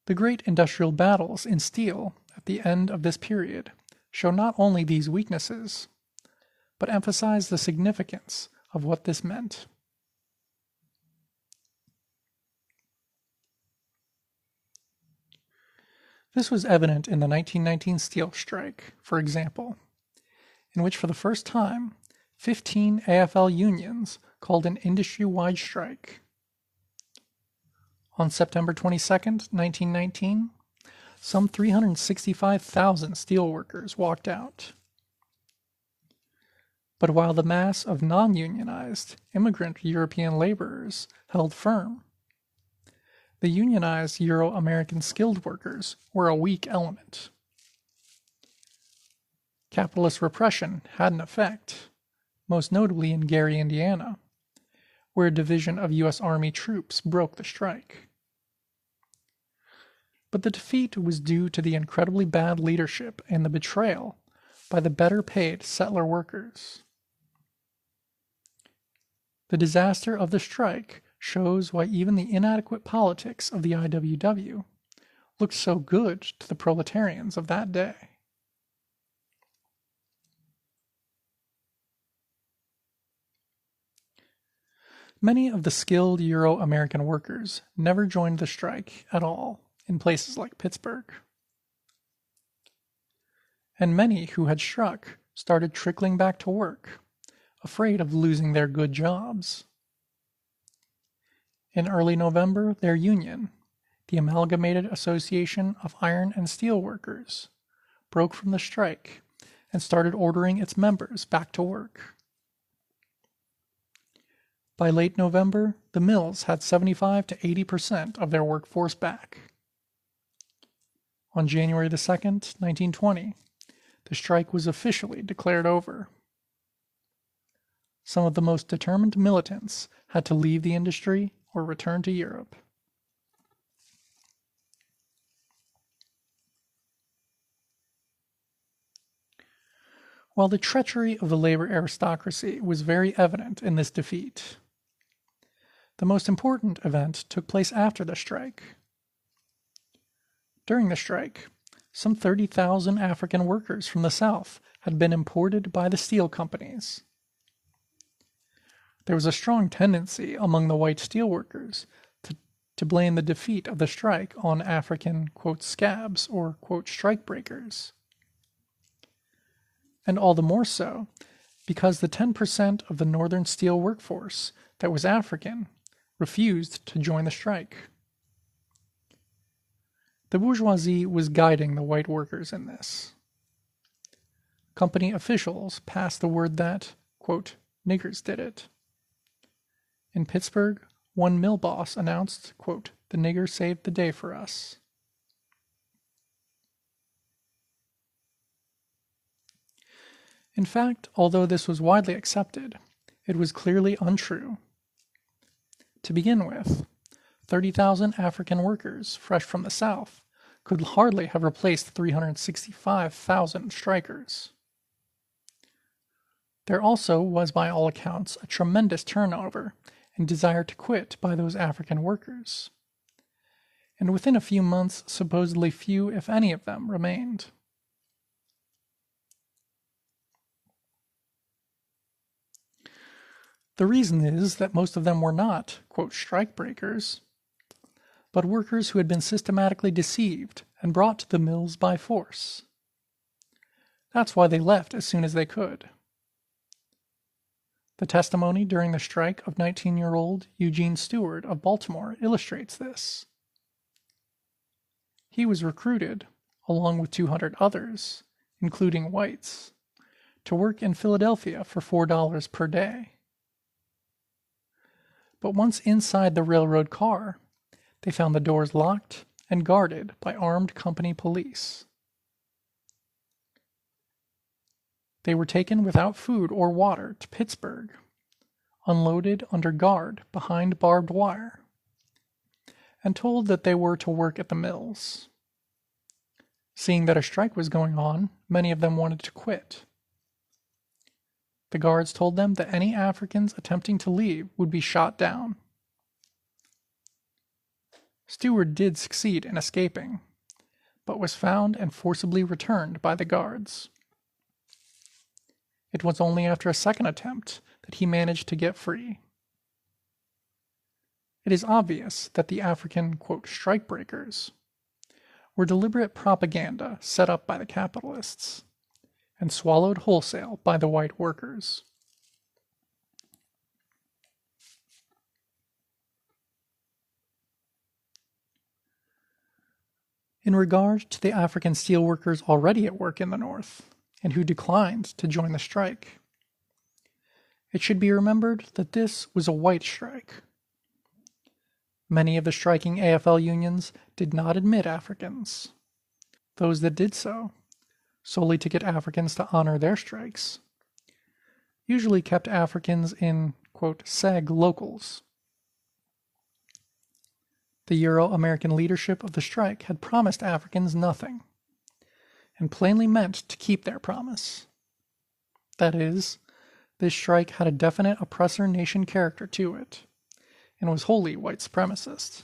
The great industrial battles in steel at the end of this period show not only these weaknesses, but emphasize the significance of what this meant. This was evident in the 1919 steel strike, for example, in which for the first time 15 AFL unions called an industry-wide strike. On September 22, 1919, some 365,000 steelworkers walked out. But while the mass of non-unionized immigrant European laborers held firm, the unionized Euro-American skilled workers were a weak element. Capitalist repression had an effect, most notably in Gary, Indiana, where a division of U.S. Army troops broke the strike. But the defeat was due to the incredibly bad leadership and the betrayal by the better-paid settler workers. The disaster of the strike shows why even the inadequate politics of the IWW looked so good to the proletarians of that day. Many of the skilled Euro-American workers never joined the strike at all in places like Pittsburgh. And many who had struck started trickling back to work, afraid of losing their good jobs. In early November, their union, the Amalgamated Association of Iron and Steel Workers, broke from the strike and started ordering its members back to work. By late November, the mills had 75 to 80% of their workforce back. On January 2nd, 1920, the strike was officially declared over. Some of the most determined militants had to leave the industry or return to Europe. While the treachery of the labor aristocracy was very evident in this defeat, the most important event took place after the strike. During the strike, some 30,000 African workers from the South had been imported by the steel companies. There was a strong tendency among the white steelworkers to blame the defeat of the strike on African, quote, scabs or, quote, strikebreakers. And all the more so because the 10% of the northern steel workforce that was African refused to join the strike. The bourgeoisie was guiding the white workers in this. Company officials passed the word that, quote, niggers did it. In Pittsburgh, one mill boss announced, quote, the nigger saved the day for us. In fact, although this was widely accepted, it was clearly untrue. To begin with, 30,000 African workers fresh from the South could hardly have replaced 365,000 strikers. There also was by all accounts a tremendous turnover and desire to quit by those African workers. And within a few months, supposedly few, if any of them, remained. The reason is that most of them were not, quote, strikebreakers, but workers who had been systematically deceived and brought to the mills by force. That's why they left as soon as they could. The testimony during the strike of 19-year-old Eugene Stewart of Baltimore illustrates this. He was recruited, along with 200 others, including whites, to work in Philadelphia for $4 per day. But once inside the railroad car, they found the doors locked and guarded by armed company police. They were taken without food or water to Pittsburgh, unloaded under guard behind barbed wire, and told that they were to work at the mills. Seeing that a strike was going on, many of them wanted to quit. The guards told them that any Africans attempting to leave would be shot down. Stewart did succeed in escaping, but was found and forcibly returned by the guards. It was only after a second attempt that he managed to get free. It is obvious that the African, quote, strikebreakers were deliberate propaganda set up by the capitalists and swallowed wholesale by the white workers. In regard to the African steelworkers already at work in the North, and who declined to join the strike, it should be remembered that this was a white strike. Many of the striking AFL unions did not admit Africans. Those that did so, solely to get Africans to honor their strikes, usually kept Africans in, quote, seg locals. The Euro-American leadership of the strike had promised Africans nothing, and plainly meant to keep their promise. That is, this strike had a definite oppressor nation character to it, and was wholly white supremacist.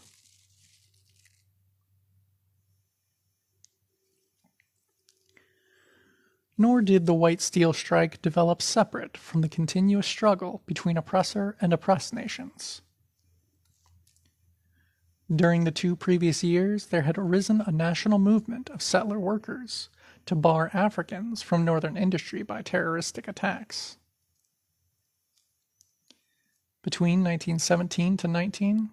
Nor did the White Steel Strike develop separate from the continuous struggle between oppressor and oppressed nations. During the 2 previous years, there had arisen a national movement of settler workers to bar Africans from northern industry by terroristic attacks. Between 1917 to 19,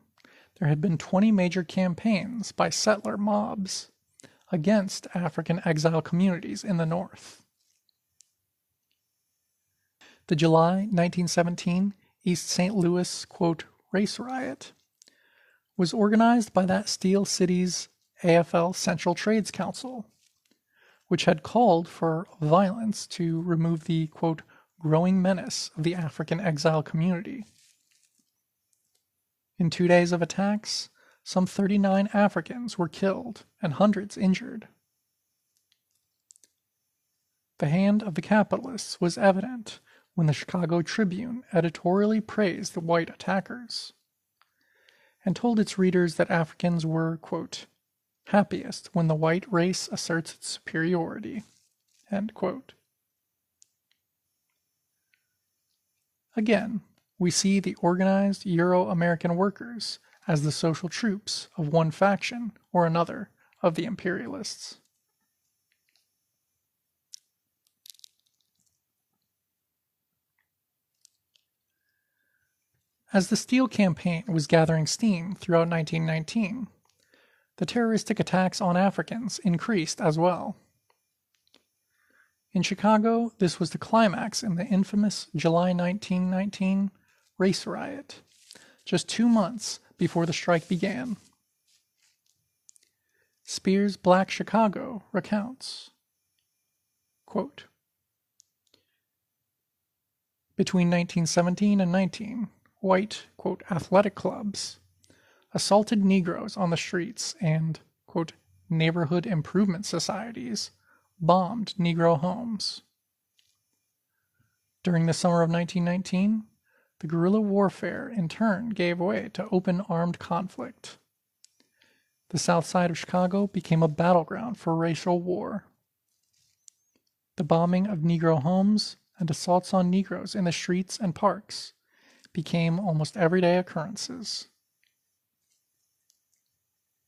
there had been 20 major campaigns by settler mobs against African exile communities in the North. The July 1917 East St. Louis, quote, race riot was organized by that Steel City's AFL Central Trades Council, which had called for violence to remove the, quote, growing menace of the African exile community. In 2 days of attacks, some 39 Africans were killed and hundreds injured. The hand of the capitalists was evident when the Chicago Tribune editorially praised the white attackers and told its readers that Africans were, quote, happiest when the white race asserts its superiority, end quote. Again, we see the organized Euro-American workers as the social troops of one faction or another of the imperialists. As the Steel Campaign was gathering steam throughout 1919, the terroristic attacks on Africans increased as well. In Chicago, this was the climax in the infamous July 1919 race riot, just 2 months before the strike began. Speer's Black Chicago recounts, quote, between 1917 and 19, white, quote, athletic clubs assaulted Negroes on the streets and, quote, neighborhood improvement societies bombed Negro homes. During the summer of 1919, the guerrilla warfare in turn gave way to open armed conflict. The south side of Chicago became a battleground for racial war. The bombing of Negro homes and assaults on Negroes in the streets and parks became almost everyday occurrences.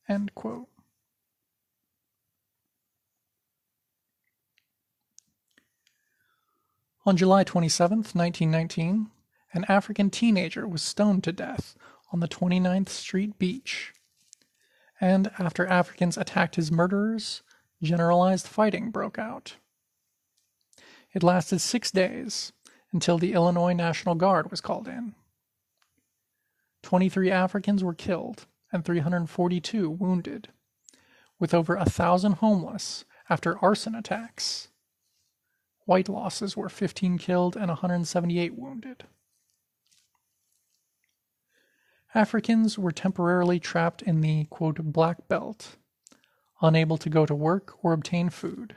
End quote. On July 27, 1919, an African teenager was stoned to death on the 29th Street beach, and after Africans attacked his murderers, generalized fighting broke out. It lasted 6 days until the Illinois National Guard was called in. 23 Africans were killed and 342 wounded, with over 1,000 homeless after arson attacks. White losses were 15 killed and 178 wounded. Africans were temporarily trapped in the, quote, Black Belt, unable to go to work or obtain food.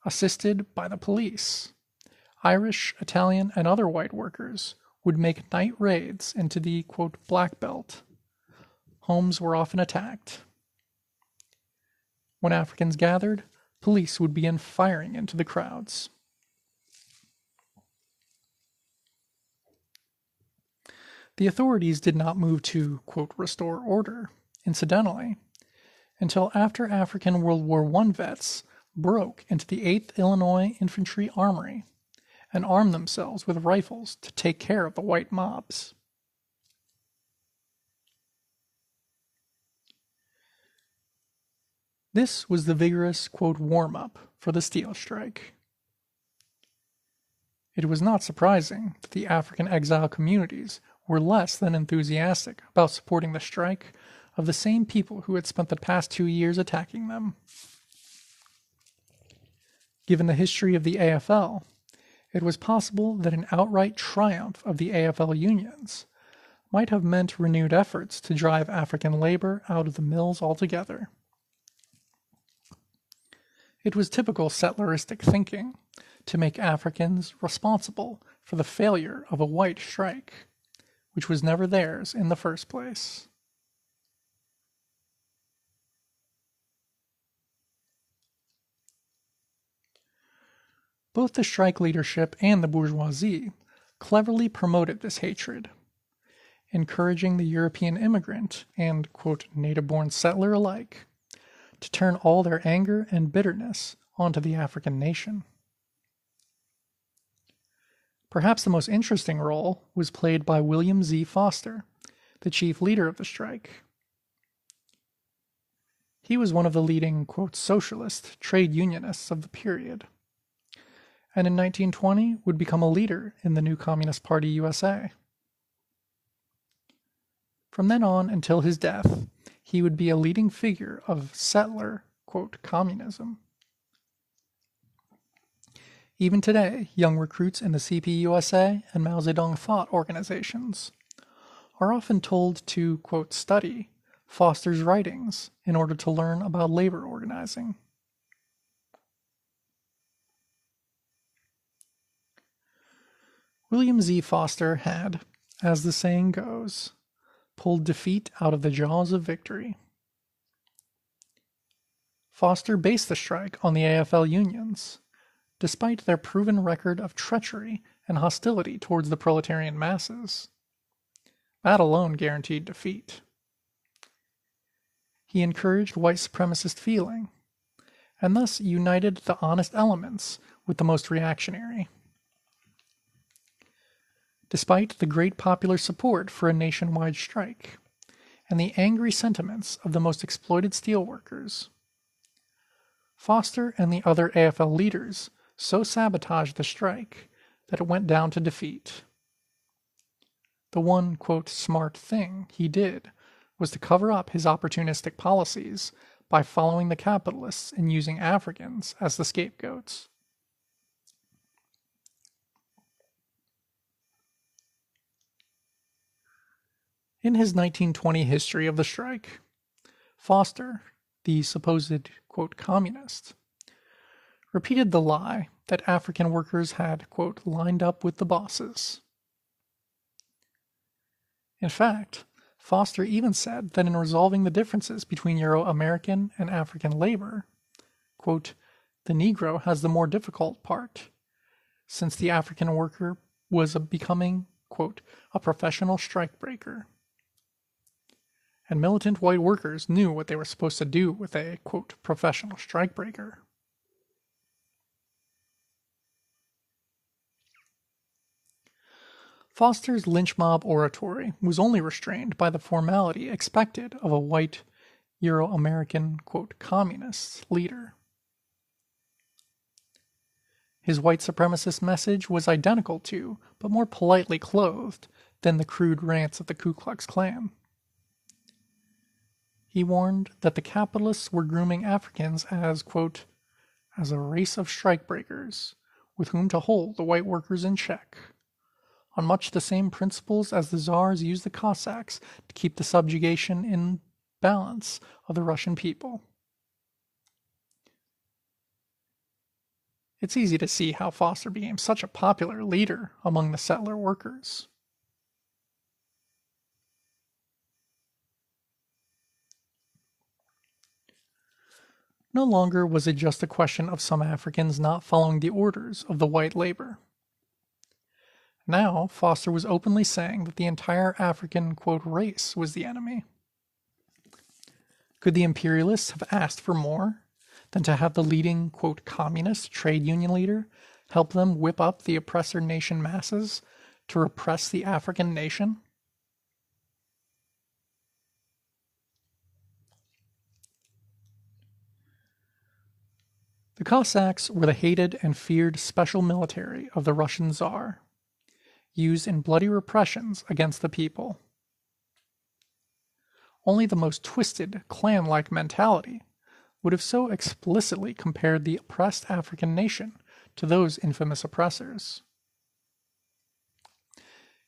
Assisted by the police, Irish, Italian, and other white workers would make night raids into the, quote, Black Belt. Homes were often attacked. When Africans gathered, police would begin firing into the crowds. The authorities did not move to, quote, restore order, incidentally, until after African World War I vets broke into the 8th Illinois Infantry Armory and armed themselves with rifles to take care of the white mobs. This was the vigorous, quote, warm-up for the Steel Strike. It was not surprising that the African exile communities were less than enthusiastic about supporting the strike of the same people who had spent the past 2 years attacking them. Given the history of the AFL, it was possible that an outright triumph of the AFL unions might have meant renewed efforts to drive African labor out of the mills altogether. It was typical settleristic thinking to make Africans responsible for the failure of a white strike, which was never theirs in the first place. Both the strike leadership and the bourgeoisie cleverly promoted this hatred, encouraging the European immigrant and, quote, native-born settler alike to turn all their anger and bitterness onto the African nation. Perhaps the most interesting role was played by William Z. Foster, the chief leader of the strike. He was one of the leading, quote, socialist trade unionists of the period, and in 1920 would become a leader in the new Communist Party USA. From then on until his death, he would be a leading figure of settler, quote, communism. Even today, young recruits in the CPUSA and Mao Zedong thought organizations are often told to, quote, study Foster's writings in order to learn about labor organizing. William Z. Foster had, as the saying goes, pulled defeat out of the jaws of victory. Foster based the strike on the AFL unions, despite their proven record of treachery and hostility towards the proletarian masses. That alone guaranteed defeat. He encouraged white supremacist feeling, and thus united the honest elements with the most reactionary. Despite the great popular support for a nationwide strike, and the angry sentiments of the most exploited steelworkers, Foster and the other AFL leaders so sabotaged the strike that it went down to defeat. The one, quote, smart thing he did was to cover up his opportunistic policies by following the capitalists and using Africans as the scapegoats. In his 1920 history of the strike, Foster, the supposed, quote, communist, repeated the lie that African workers had, quote, lined up with the bosses. In fact, Foster even said that in resolving the differences between Euro-American and African labor, quote, the Negro has the more difficult part, since the African worker was becoming, quote, a professional strikebreaker. And militant white workers knew what they were supposed to do with a, quote, professional strikebreaker. Foster's lynch mob oratory was only restrained by the formality expected of a white Euro-American, quote, communist leader. His white supremacist message was identical to, but more politely clothed, than the crude rants of the Ku Klux Klan. He warned that the capitalists were grooming Africans as, quote, as a race of strikebreakers, with whom to hold the white workers in check, on much the same principles as the Tsars used the Cossacks to keep the subjugation in balance of the Russian people. It's easy to see how Foster became such a popular leader among the settler workers. No longer was it just a question of some Africans not following the orders of the white labor. Now, Foster was openly saying that the entire African, quote, race was the enemy. Could the imperialists have asked for more than to have the leading, quote, communist trade union leader help them whip up the oppressor nation masses to repress the African nation? The Cossacks were the hated and feared special military of the Russian Tsar, used in bloody repressions against the people. Only the most twisted, clan-like mentality would have so explicitly compared the oppressed African nation to those infamous oppressors.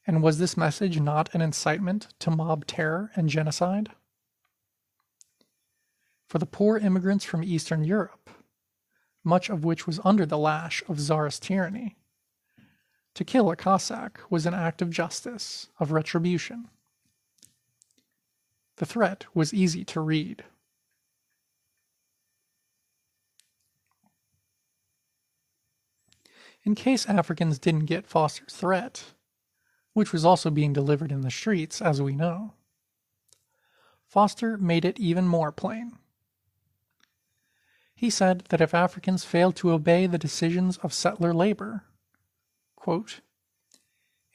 And was this message not an incitement to mob terror and genocide? For the poor immigrants from Eastern Europe, much of which was under the lash of Tsarist tyranny, To kill a Cossack was an act of justice, of retribution. The threat was easy to read. In case Africans didn't get Foster's threat, which was also being delivered in the streets, as we know, Foster made it even more plain. He said that if Africans failed to obey the decisions of settler labor, quote,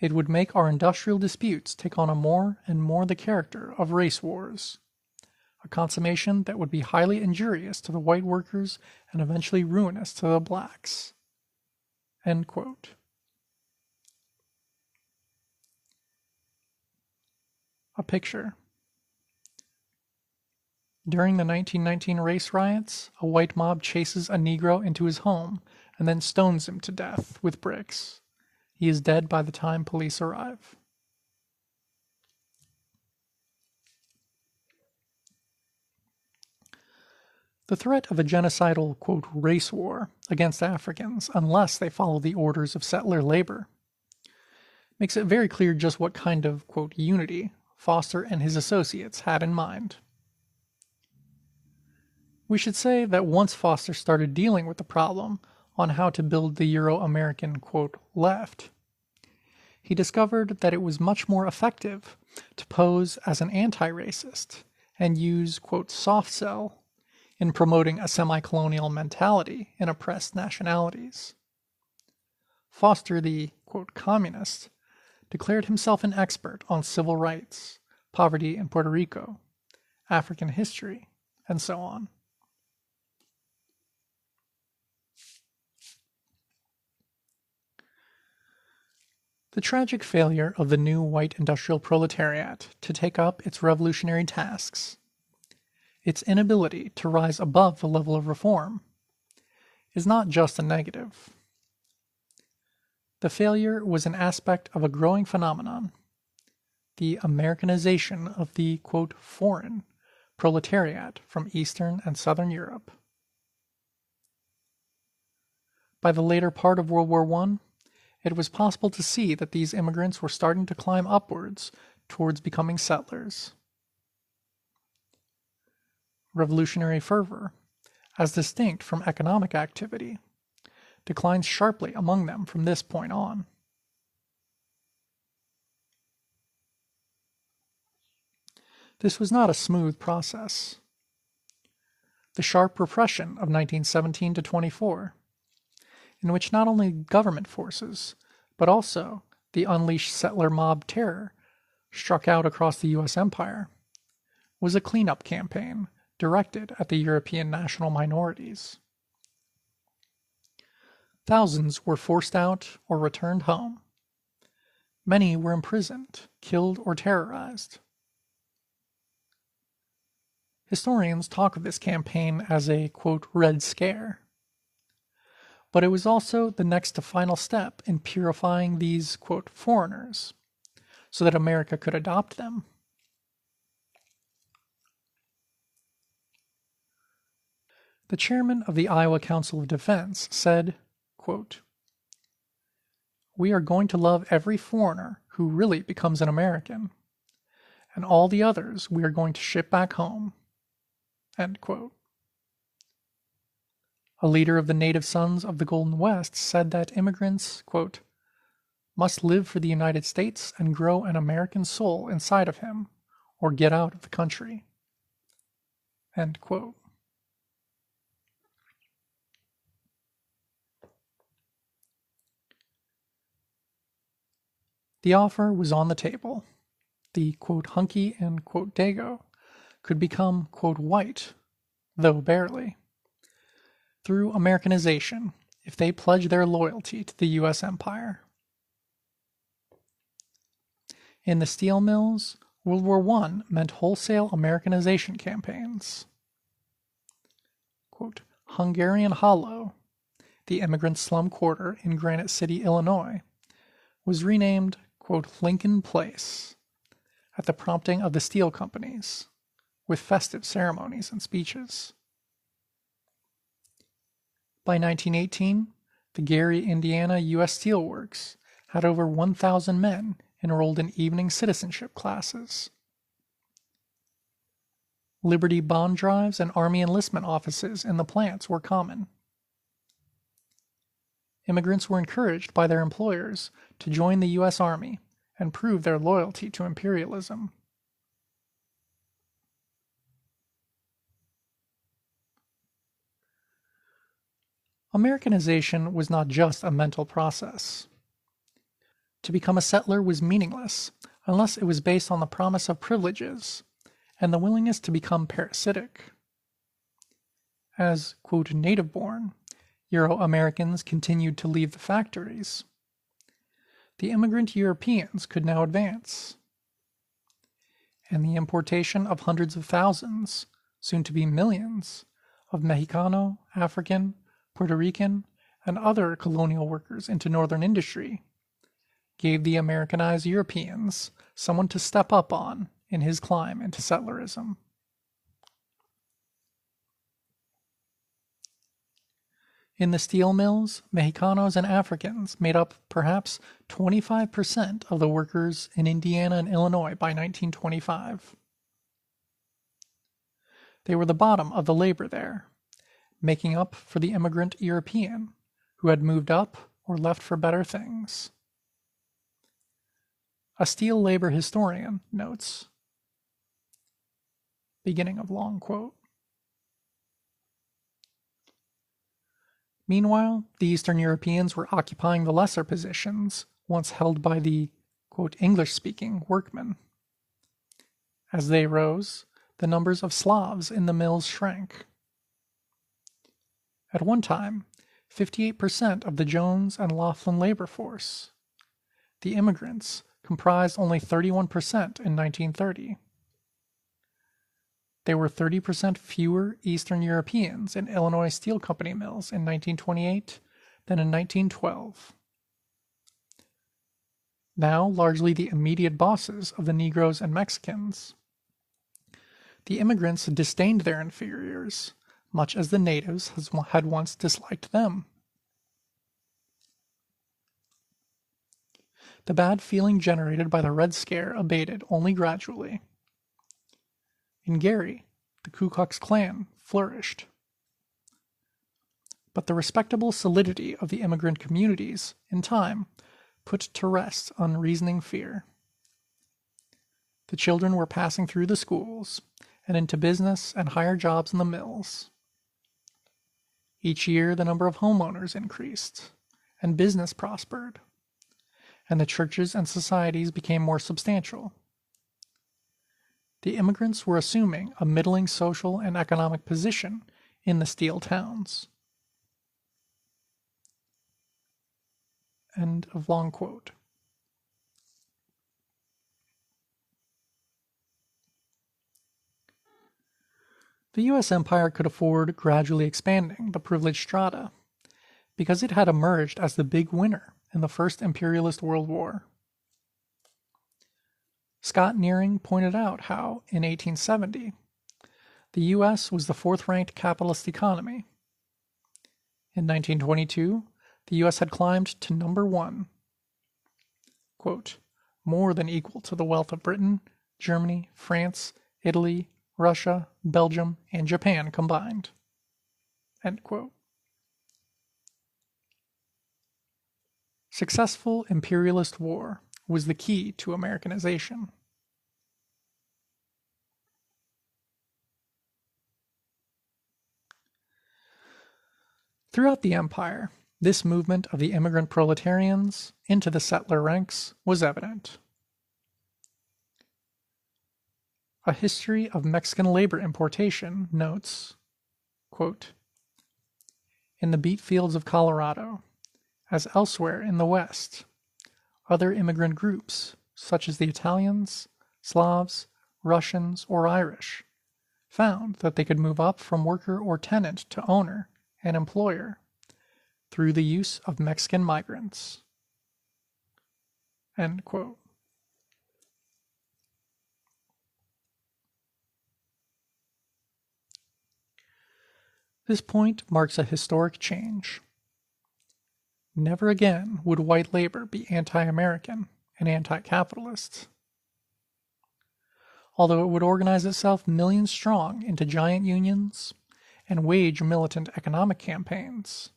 it would make our industrial disputes take on a more and more the character of race wars, a consummation that would be highly injurious to the white workers and eventually ruinous to the blacks. End quote. A picture. During the 1919 race riots, a white mob chases a Negro into his home and then stones him to death with bricks. He is dead by the time police arrive. The threat of a genocidal, quote, race war against Africans, unless they follow the orders of settler labor, makes it very clear just what kind of, quote, unity Foster and his associates had in mind. We should say that once Foster started dealing with the problem on how to build the Euro-American, quote, left, he discovered that it was much more effective to pose as an anti-racist and use, quote, soft sell in promoting a semi-colonial mentality in oppressed nationalities. Foster, the, quote, communist, declared himself an expert on civil rights, poverty in Puerto Rico, African history, and so on. The tragic failure of the new white industrial proletariat to take up its revolutionary tasks, its inability to rise above the level of reform, is not just a negative. The failure was an aspect of a growing phenomenon, the Americanization of the, quote, foreign proletariat from Eastern and Southern Europe. By the later part of World War I, it was possible to see that these immigrants were starting to climb upwards towards becoming settlers. Revolutionary fervor, as distinct from economic activity, declines sharply among them from this point on. This was not a smooth process. The sharp repression of 1917 to 24, in which not only government forces, but also the unleashed settler mob terror struck out across the U.S. empire, was a cleanup campaign directed at the European national minorities. Thousands were forced out or returned home. Many were imprisoned, killed, or terrorized. Historians talk of this campaign as a, quote, Red Scare. But it was also the next to final step in purifying these, quote, foreigners, so that America could adopt them. The chairman of the Iowa Council of Defense said, quote, we are going to love every foreigner who really becomes an American, and all the others we are going to ship back home. End quote. A leader of the native sons of the Golden West said that immigrants, quote, must live for the United States and grow an American soul inside of him, or get out of the country. End quote. The offer was on the table. The, quote, hunky and, quote, dago could become, quote, white, though barely, through Americanization if they pledged their loyalty to the U.S. empire. In the steel mills, World War I meant wholesale Americanization campaigns. Quote, Hungarian Hollow, the immigrant slum quarter in Granite City, Illinois, was renamed, quote, Lincoln Place, at the prompting of the steel companies, with festive ceremonies and speeches. By 1918, the Gary, Indiana U.S. Steel Works had over 1,000 men enrolled in evening citizenship classes. Liberty bond drives and Army enlistment offices in the plants were common. Immigrants were encouraged by their employers to join the U.S. Army and prove their loyalty to imperialism. Americanization was not just a mental process. To become a settler was meaningless unless it was based on the promise of privileges and the willingness to become parasitic. As, quote, native-born, Euro-Americans continued to leave the factories. The immigrant Europeans could now advance, and the importation of hundreds of thousands, soon to be millions, of Mexicano, African, Puerto Rican, and other colonial workers into northern industry gave the Americanized Europeans someone to step up on in his climb into settlerism. In the steel mills, Mexicanos and Africans made up perhaps 25% of the workers in Indiana and Illinois by 1925. They were the bottom of the labor there, making up for the immigrant European who had moved up or left for better things. A steel labor historian notes, beginning of long quote, meanwhile, the Eastern Europeans were occupying the lesser positions once held by the, quote, English-speaking workmen. As they rose, the numbers of Slavs in the mills shrank. At one time, 58% of the Jones and Laughlin labor force. The immigrants comprised only 31% in 1930. There were 30% fewer Eastern Europeans in Illinois Steel Company mills in 1928 than in 1912. Now largely the immediate bosses of the Negroes and Mexicans. The immigrants disdained their inferiors, much as the natives had once disliked them. The bad feeling generated by the Red Scare abated only gradually. In Gary, the Ku Klux Klan flourished. But the respectable solidity of the immigrant communities, in time, put to rest unreasoning fear. The children were passing through the schools and into business and higher jobs in the mills. Each year the number of homeowners increased, and business prospered, and the churches and societies became more substantial. The immigrants were assuming a middling social and economic position in the steel towns. End of long quote. The U.S. empire could afford gradually expanding the privileged strata because it had emerged as the big winner in the First Imperialist World War. Scott Nearing pointed out how, in 1870, the U.S. was the fourth-ranked capitalist economy. In 1922, the U.S. had climbed to number one, quote, more than equal to the wealth of Britain, Germany, France, Italy, Russia, Belgium, and Japan combined. End quote. Successful imperialist war was the key to Americanization. Throughout the empire, this movement of the immigrant proletarians into the settler ranks was evident. A History of Mexican Labor Importation notes, quote, in the beet fields of Colorado, as elsewhere in the West, other immigrant groups, such as the Italians, Slavs, Russians, or Irish, found that they could move up from worker or tenant to owner and employer through the use of Mexican migrants. End quote. This point marks a historic change. Never again would white labor be anti-American and anti-capitalist. Although it would organize itself millions strong into giant unions and wage militant economic campaigns,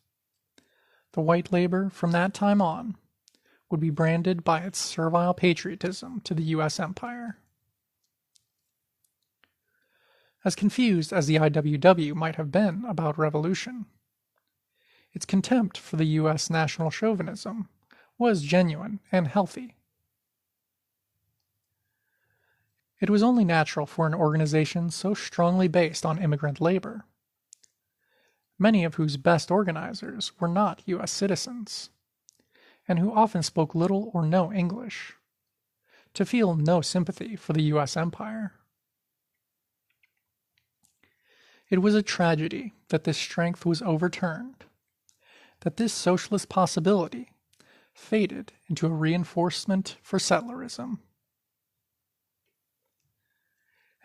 the white labor from that time on would be branded by its servile patriotism to the U.S. empire. As confused as the IWW might have been about revolution, its contempt for the U.S. national chauvinism was genuine and healthy. It was only natural for an organization so strongly based on immigrant labor, many of whose best organizers were not U.S. citizens, and who often spoke little or no English, to feel no sympathy for the U.S. empire. It was a tragedy that this strength was overturned, that this socialist possibility faded into a reinforcement for settlerism.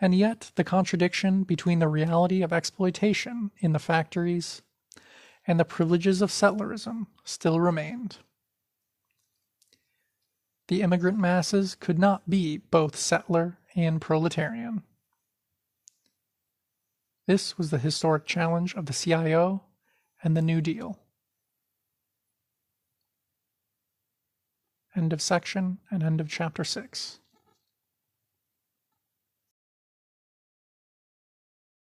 And yet the contradiction between the reality of exploitation in the factories and the privileges of settlerism still remained. The immigrant masses could not be both settler and proletarian. This was the historic challenge of the CIO and the New Deal. End of section and end of chapter 6.